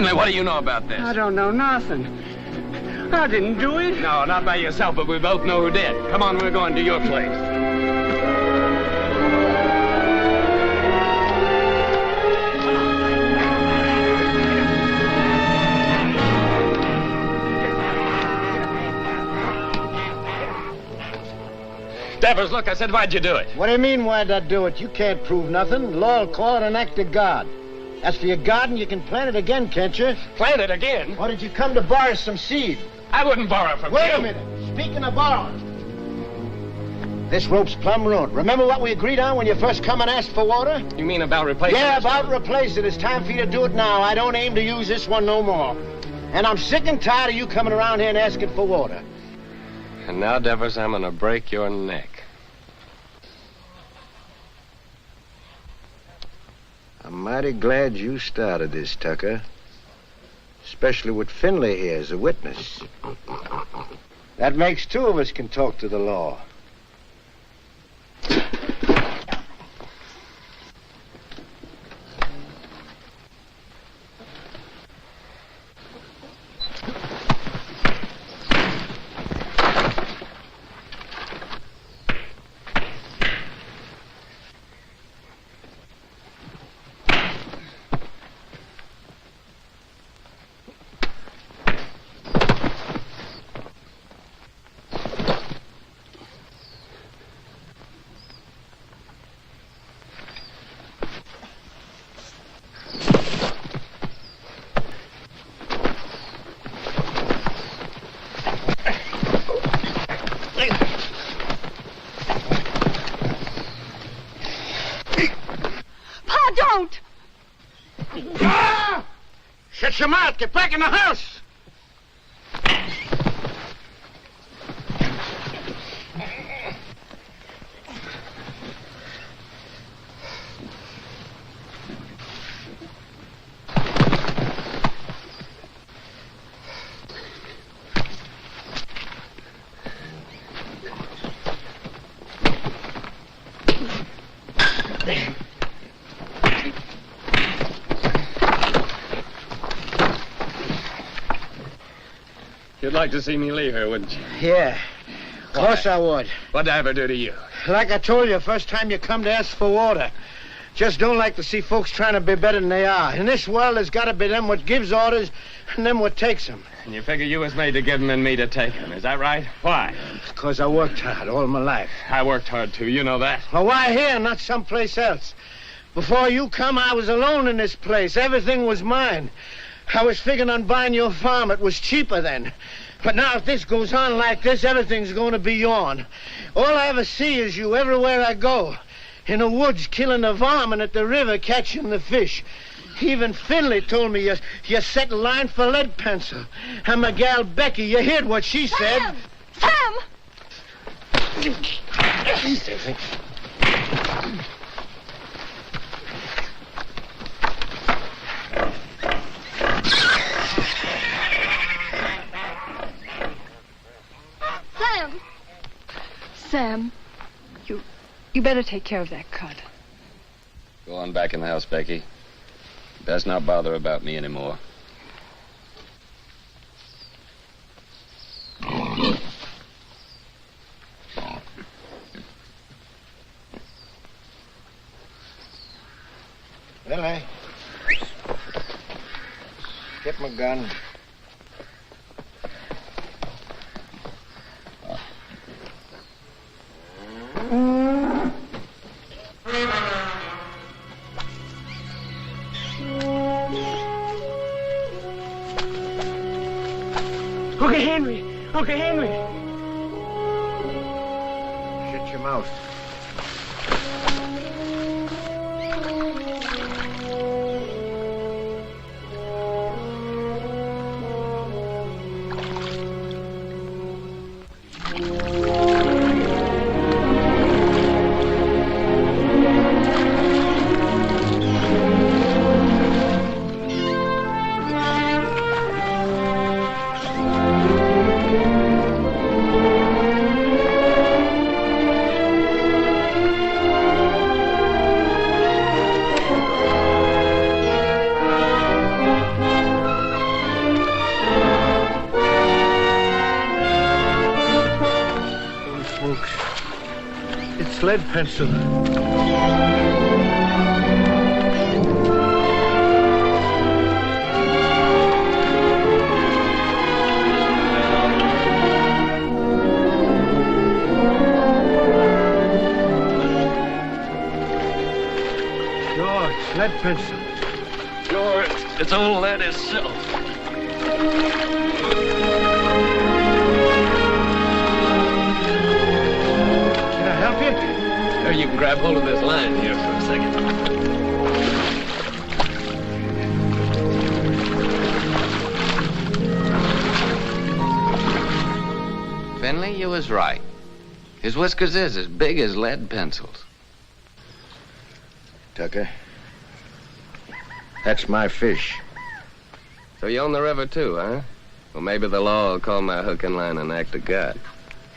Finley, what do you know about this? I don't know nothing. I didn't do it. No, not by yourself, but we both know who did. Come on, we're going to your place. Devers, look, I said, why'd you do it? What do you mean, why'd I do it? You can't prove nothing. Law'll call it an act of God. As for your garden, you can plant it again, can't you? Plant it again? Or did you come to borrow some seed? I wouldn't borrow from you. Wait a minute. Speaking of borrowing, this rope's plumb ruined. Remember what we agreed on when you first come and asked for water? You mean about replacing Yeah, this about one? replace it. It's time for you to do it now. I don't aim to use this one no more. And I'm sick and tired of you coming around here and asking for water. And now, Devers, I'm gonna break your neck. I'm mighty glad you started this, Tucker. Especially with Finley here as a witness. That makes two of us can talk to the law. Don't! Ah! Shut your mouth. Get back in the house. You'd like to see me leave her, wouldn't you? Yeah. Of course I would. What'd I ever do to you? Like I told you, first time you come to ask for water. Just don't like to see folks trying to be better than they are. In this world, there's got to be them what gives orders and them what takes them. And you figure you was made to give them and me to take them. Is that right? Why? Because I worked hard all my life. I worked hard, too. You know that. Well, why here, not someplace else? Before you come, I was alone in this place. Everything was mine. I was figuring on buying your farm. It was cheaper then. But now if this goes on like this, everything's going to be yourn. All I ever see is you everywhere I go. In the woods killing the varmint, at the river catching the fish. Even Finley told me you set a line for lead pencil. And my gal Becky, you heard what she said. Sam! Sam! Sam, you better take care of that cut. Go on back in the house, Becky. Best not bother about me anymore. Billy. Get my gun. Uncle Henry! Uncle Henry! Shut your mouth. folks. It's lead pencil. Sure, it's lead pencil. Sure, it's old lead itself. Can I help you? Here, you can grab hold of this line here for a second. Finley, you was right. His whiskers is as big as lead pencils. Tucker, that's my fish. So you own the river, too, huh? Well, maybe the law will call my hook and line an act of God.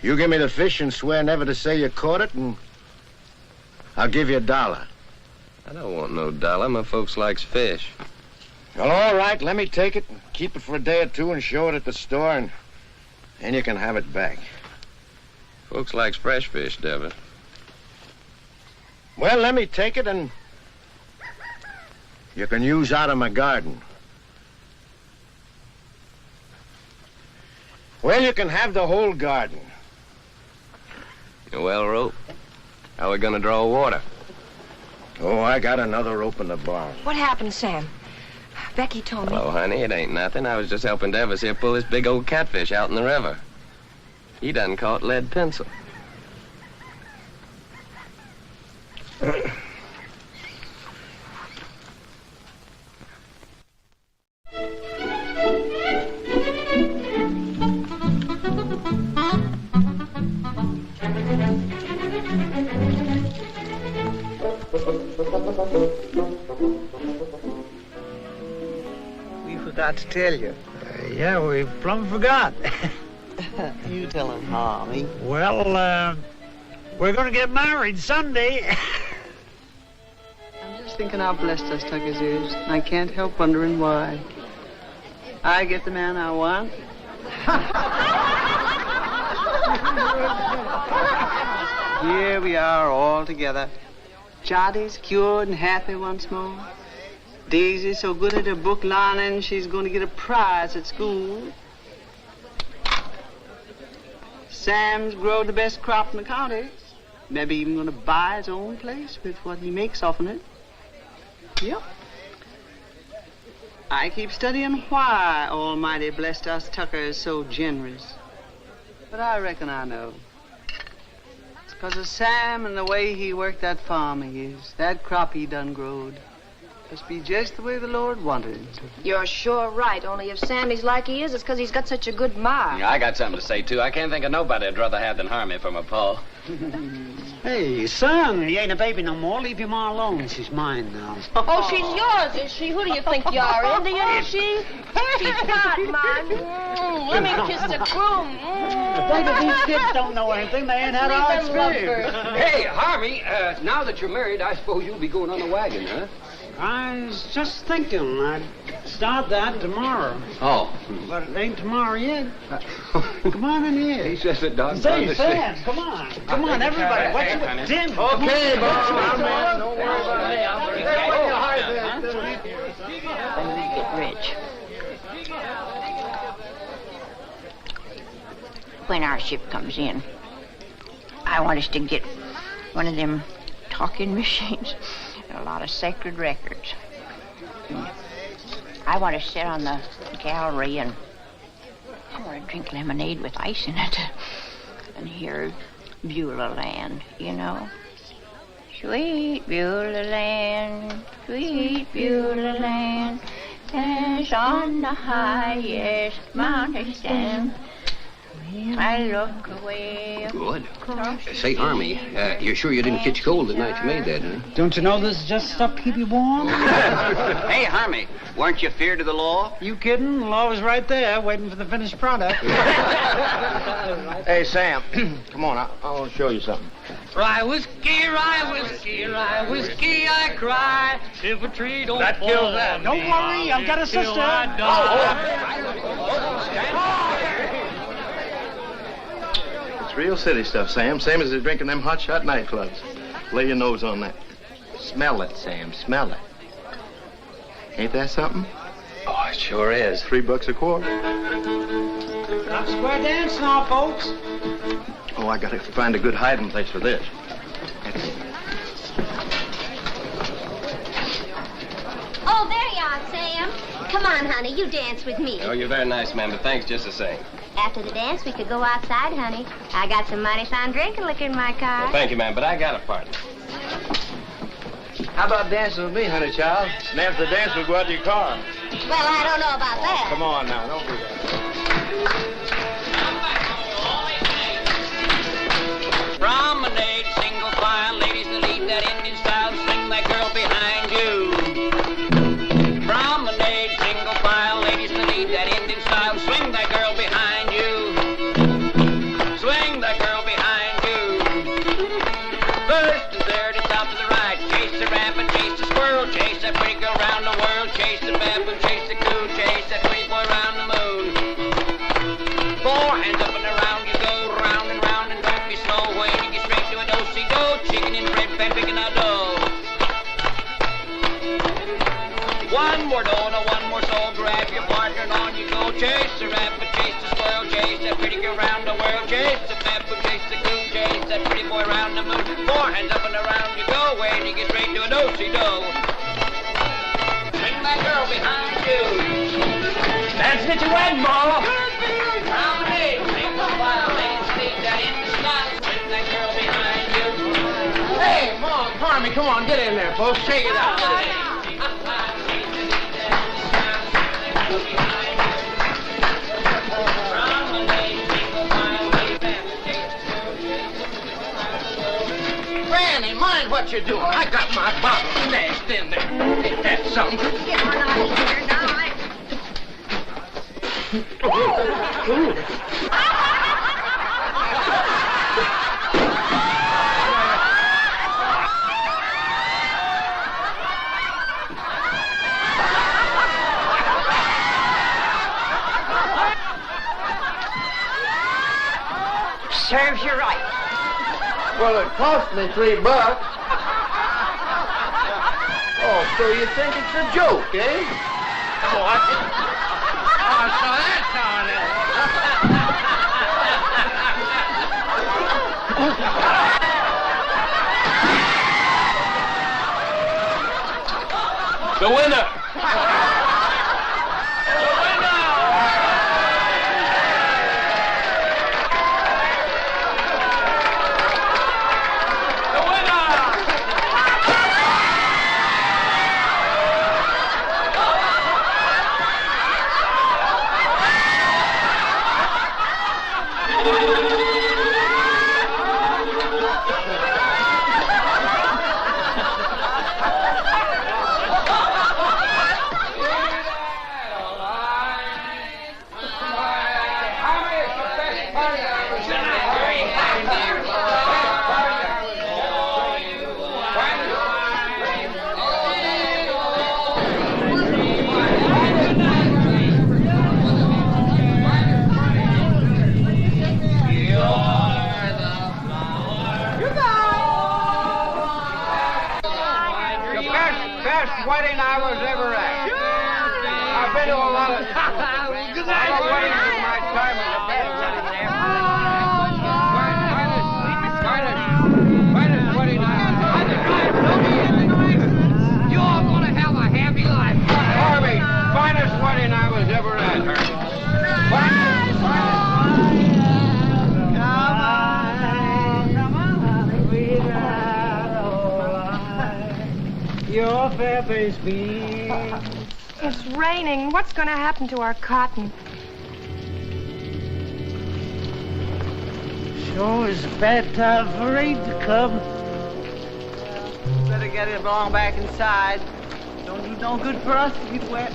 You give me the fish and swear never to say you caught it, and I'll give you $1. I don't want no dollar. My folks likes fish. Well, all right, let me take it and keep it for a day or two and show it at the store, and then you can have it back. Folks likes fresh fish, Devitt. Well, let me take it, and you can use out of my garden. Well, you can have the whole garden. Well, rope. How are we gonna draw water? Oh, I got another rope in the barn. What happened, Sam? Becky told me. Hello, honey. It ain't nothing. I was just helping Davis here pull this big old catfish out in the river. He done caught lead pencil. We forgot to tell you. Yeah, we plumb forgot. You tell him, Harvey. Well, we're gonna get married Sunday. I'm just thinking how blessed us Tuckers is, and I can't help wondering why. I get the man I want. Here we are all together. Jotty's cured and happy once more. Daisy's so good at her book learning, she's going to get a prize at school. Sam's growed the best crop in the county. Maybe even going to buy his own place with what he makes off of it. Yep. I keep studying why Almighty blessed us Tuckers so generous. But I reckon I know. It's because of Sam and the way he worked that farm of his. That crop he done growed. Must be just the way the Lord wanted it. You're sure right, only if Sammy's like he is, it's because he's got such a good ma. I got something to say, too. I can't think of nobody I'd rather have than Harmony for my pa. Hey, son, he ain't a baby no more. Leave your ma alone. She's mine now. Oh, she's yours, is she? Who do you think you are, Indian, is she? She's not mine. Let me kiss the groom. Baby, these kids don't know anything. They ain't had our experience. Hey, Harvey, now that you're married, I suppose you'll be going on a wagon, huh? I was just thinking I'd start that tomorrow. Oh. But it ain't tomorrow yet. Come on in here. He says it does. Say, Sam, come on. Come on, everybody. What's your Jim? Okay, boss. Don't worry about it. When we get rich. When our ship comes in, I want us to get one of them talking machines. A lot of sacred records. I want to sit on the gallery and I want to drink lemonade with ice in it and hear Beulah Land, you know. Sweet Beulah Land, sweet Beulah Land, as on the highest mountain stand. I look away. Good. Say, Army, you're sure you didn't catch cold the night you made that, huh? Don't you know this is just stuff to keep you warm? Hey, Harmy, weren't you feared of the law? You kidding? The law was right there, waiting for the finished product. Hey, Sam, come on. I want to show you something. Rye whiskey, I cry. If a tree don't That fall kills that. on Don't me, worry, I've got a till sister. I die. It's real city stuff, Sam. Same as they drink in them hotshot nightclubs. Lay your nose on that. Smell it, Sam. Smell it. Ain't that something? Oh, it sure is. $3 a quart. Got square dance now, folks. Oh, I gotta find a good hiding place for this. Oh, there you are, Sam. Come on, honey, you dance with me. Oh, you're very nice, ma'am, but thanks just the same. After the dance, we could go outside, honey. I got some mighty fine drinking liquor in my car. Well, thank you, ma'am, but I got a partner. How about dancing with me, honey child? And after the dance, we'll go out to your car. Well, I don't know about that. Come on now, don't do that. Promenade, single file, ladies in the lead, that Indian style, swing that girl behind you. Promenade, single file, ladies in the lead, that Indian style, swing that girl behind you. Swing that girl behind you. First and third and top to the right, chase the rabbit, chase the squirrel, chase that pretty girl round the world, chase the baboon, chase the coon, chase that pretty boy round the moon. 4 hands up and around you go, round and round, and don't be slow. When you get straight to a do-si-do, chicken and bread, pan picking a dough. One more dough, no one more soul, grab your partner and on you go. Chase the rabbit, chase the squirrel, chase that pretty girl round the world, chase the baboon, chase the coon, chase that pretty boy round the moon. 4 hands up and around you go, when you get straight to a do-si-do. Bring that girl behind you. Dancing at your wedding, Marla. Promenade, single file, ladies lead that in the style. Bring that girl behind you. Hey, Mom, Carmy, come on, get in there, folks. Shake it out. Granny, mind what you're doing. I got my bottle smashed in there. Ain't that something? Get on out of here now. Serves you right. Well, it cost me $3. Oh, so you think it's a joke, eh? Oh, so that's how it is. The winner! Wedding I was ever at. I've been to a lot of weddings in my time as a best wedding there. Finest wedding I was. You're gonna have a happy life. Harvey, finest wedding I was ever at. Your fair face beams. It's raining. What's going to happen to our cotton? Sure is a bad time for rain to come. Better get it along back inside. Don't do no good for us to get wet.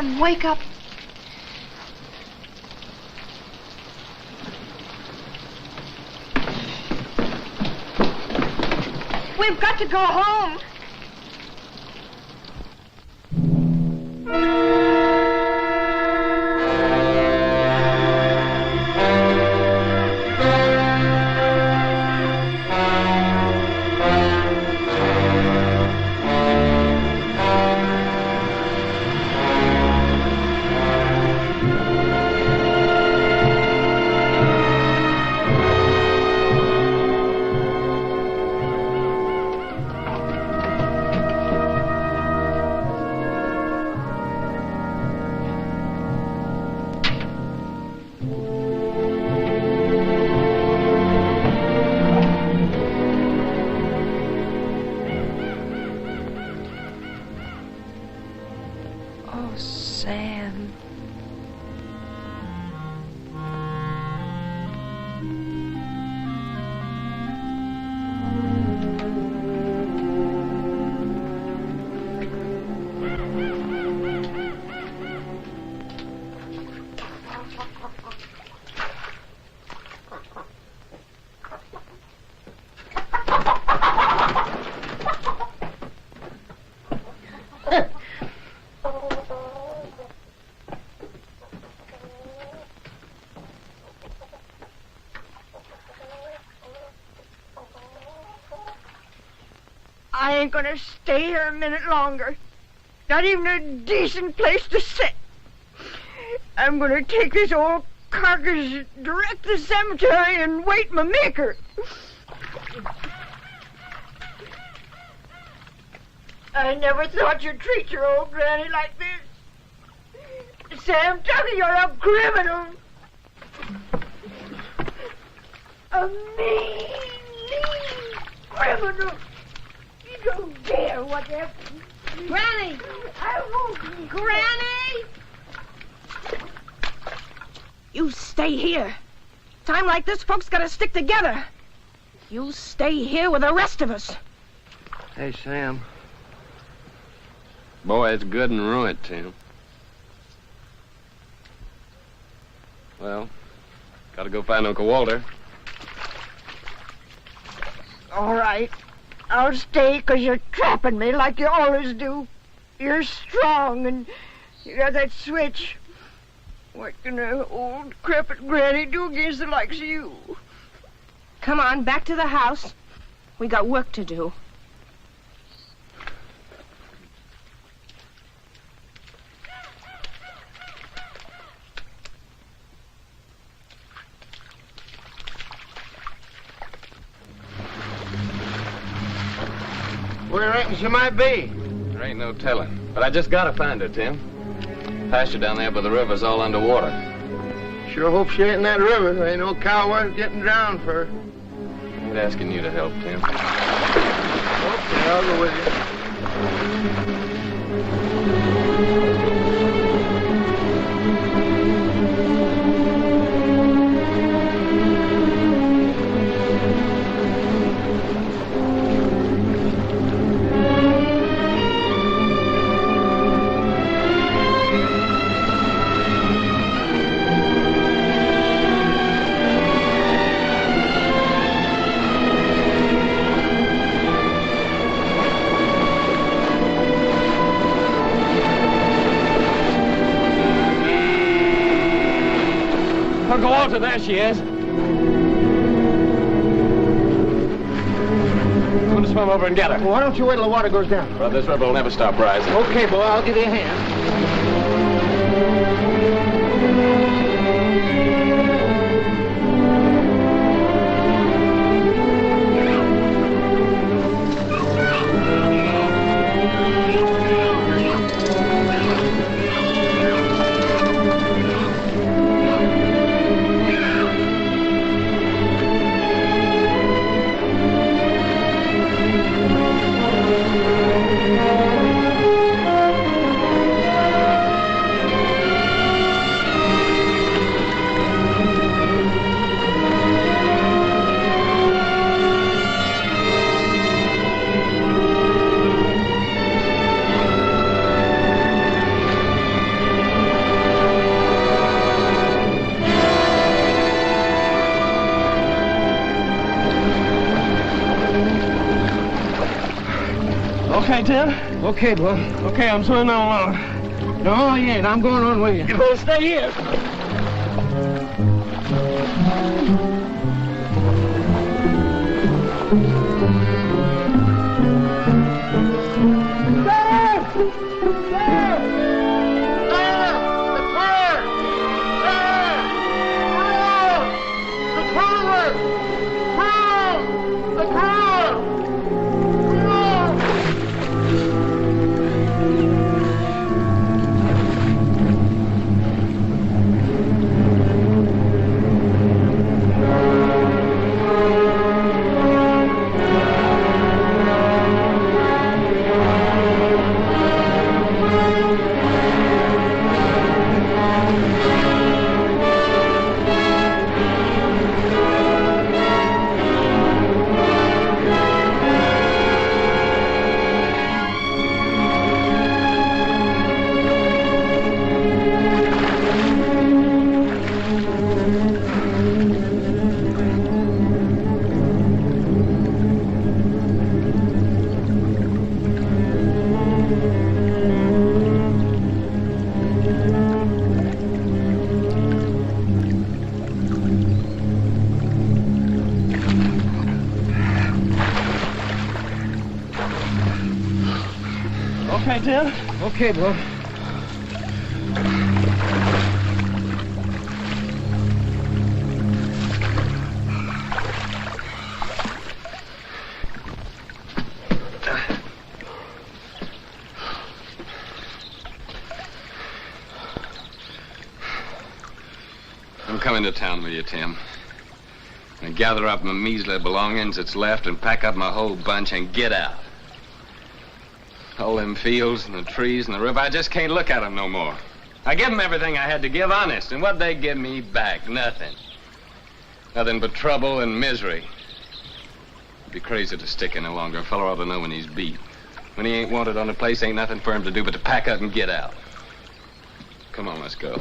Sam, wake up. We've got to go home. Oh, Sam. I ain't gonna stay here a minute longer. Not even a decent place to sit. I'm gonna take this old carcass direct to the cemetery and wait my maker. I never thought you'd treat your old granny like this. Sam Tucker, you're a criminal. A mean criminal. You don't dare whatever. Granny! I won't. Granny! You stay here. Time like this, folks gotta stick together. You stay here with the rest of us. Hey, Sam. Boy, it's good and ruined, Tim. Well, gotta go find Uncle Walter. All right. I'll stay 'cause you're trapping me like you always do. You're strong and you got that switch. What can an old crepit granny do against the likes of you? Come on, back to the house. We got work to do. Where reckon she might be? There ain't no telling. But I just gotta find her, Tim. Pasture down there by the river's all underwater. Sure hope she ain't in that river. There ain't no cow worth getting drowned for. I'm asking you to help, Tim. Okay, I'll go with you. Uncle Walter, there she is. I'm going to swim over and get her. Well, why don't you wait till the water goes down? Well, this river will never stop rising. Okay, boy, I'll give you a hand. Okay, Tim. Okay, boy. Okay, I'm swimming on along. No, you ain't. I'm going on with you. You better stay here. Okay, Tim. Okay, boy. I'm coming to town with you, Tim. And gather up my measly belongings that's left and pack up my whole bunch and get out. All them fields and the trees and the river, I just can't look at them no more. I give them everything I had to give, honest, and what they give me back? Nothing. Nothing but trouble and misery. It'd be crazy to stick any longer. A fella ought to know when he's beat. When he ain't wanted on a place, ain't nothing for him to do but to pack up and get out. Come on, let's go.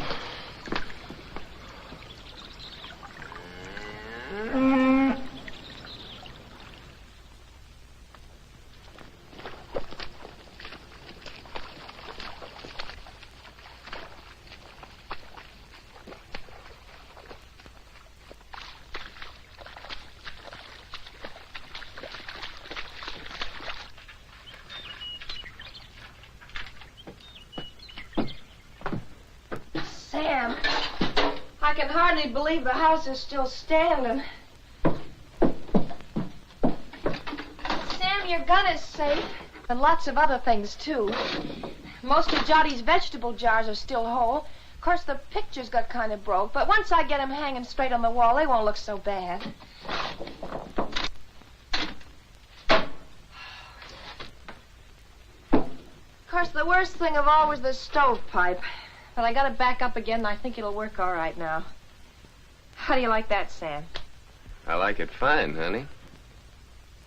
Sam, I can hardly believe the house is still standing. Sam, your gun is safe, and lots of other things, too. Most of Jody's vegetable jars are still whole. Of course, the pictures got kind of broke, but once I get them hanging straight on the wall, they won't look so bad. Of course, the worst thing of all was the stovepipe. But I got it back up again, and I think it'll work all right now. How do you like that, Sam? I like it fine, honey.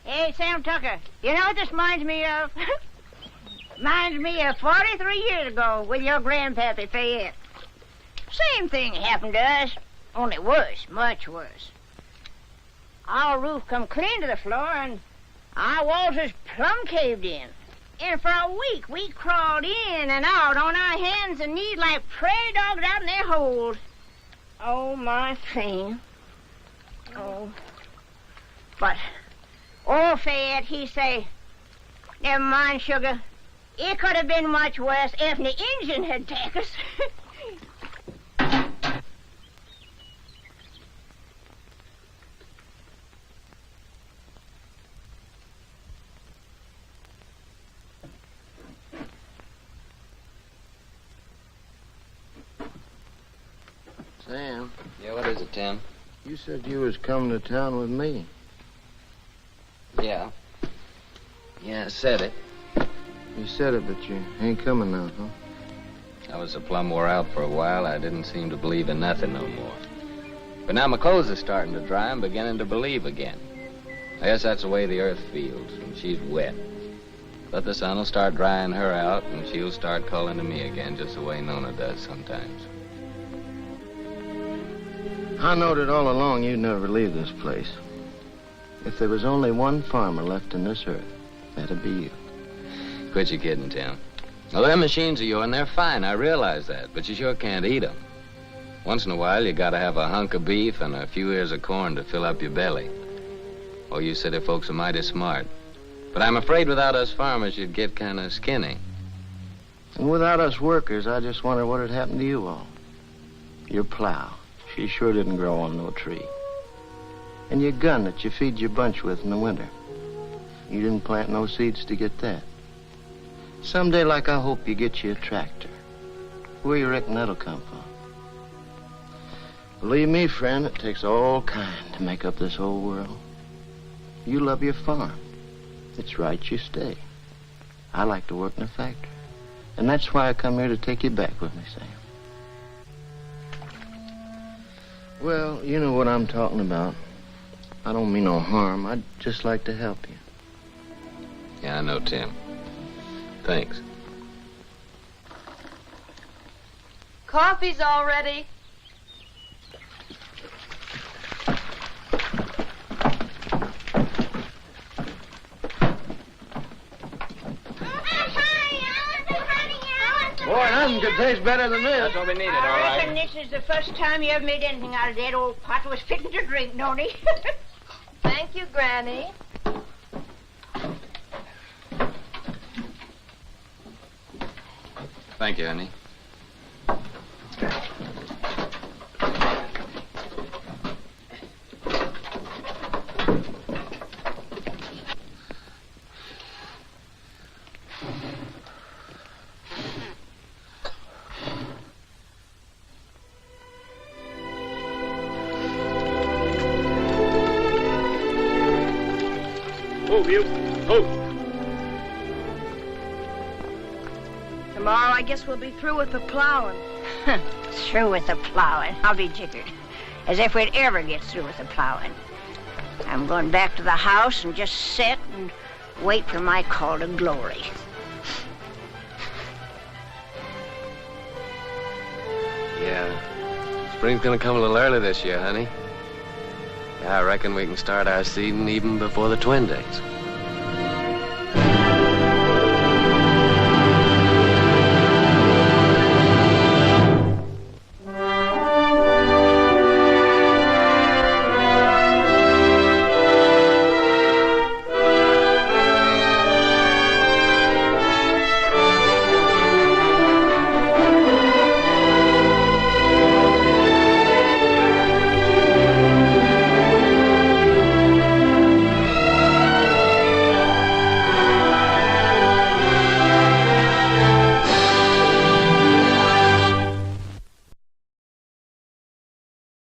Hey, Sam Tucker, you know what this reminds me of? Reminds me of 43 years ago with your grandpappy Fayette. Same thing happened to us, only worse, much worse. Our roof come clean to the floor, and our walls is plumb caved in. And for a week, we crawled in and out on our hands and knees like prairie dogs out in their holes. Oh, my thing. Oh. But old Fayette, he say, never mind, sugar. It could have been much worse if the engine had taken us. Sam. Yeah, what is it, Tim? You said you was coming to town with me. Yeah. Yeah, I said it. You said it, but you ain't coming now, huh? I was so plumb wore out for a while, I didn't seem to believe in nothing no more. But now my clothes are starting to dry, I'm beginning to believe again. I guess that's the way the earth feels when she's wet. But the sun will start drying her out, and she'll start calling to me again, just the way Nona does sometimes. I knowed it all along you'd never leave this place. If there was only one farmer left in this earth, that'd be you. Quit your kidding, Tim. Well, them machines of yours, they're fine, I realize that, but you sure can't eat them. Once in a while, you gotta have a hunk of beef and a few ears of corn to fill up your belly. Oh, you city folks are mighty smart. But I'm afraid without us farmers, you'd get kind of skinny. And without us workers, I just wonder what had happened to you all. Your plow, she sure didn't grow on no tree. And your gun that you feed your bunch with in the winter. You didn't plant no seeds to get that. Someday, like, I hope you get you a tractor. Where you reckon that'll come from? Believe me, friend, it takes all kind to make up this whole world. You love your farm. It's right you stay. I like to work in a factory. And that's why I come here to take you back with me, Sam. Well, you know what I'm talking about. I don't mean no harm. I'd just like to help you. Yeah, I know, Tim. Thanks. Coffee's all ready. Boy, nothing could taste better than this. That's what we needed, all I right. reckon this is the first time you ever made anything out of that old pot was fitting to drink, Noni. Thank you, Granny. Thank you, honey. Move, you. Move. Tomorrow, I guess we'll be through with the plowing. Through with the plowing. I'll be jiggered. As if we'd ever get through with the plowing. I'm going back to the house and just sit and wait for my call to glory. Yeah. Spring's gonna come a little early this year, honey. Yeah, I reckon we can start our seeding even before the twin days.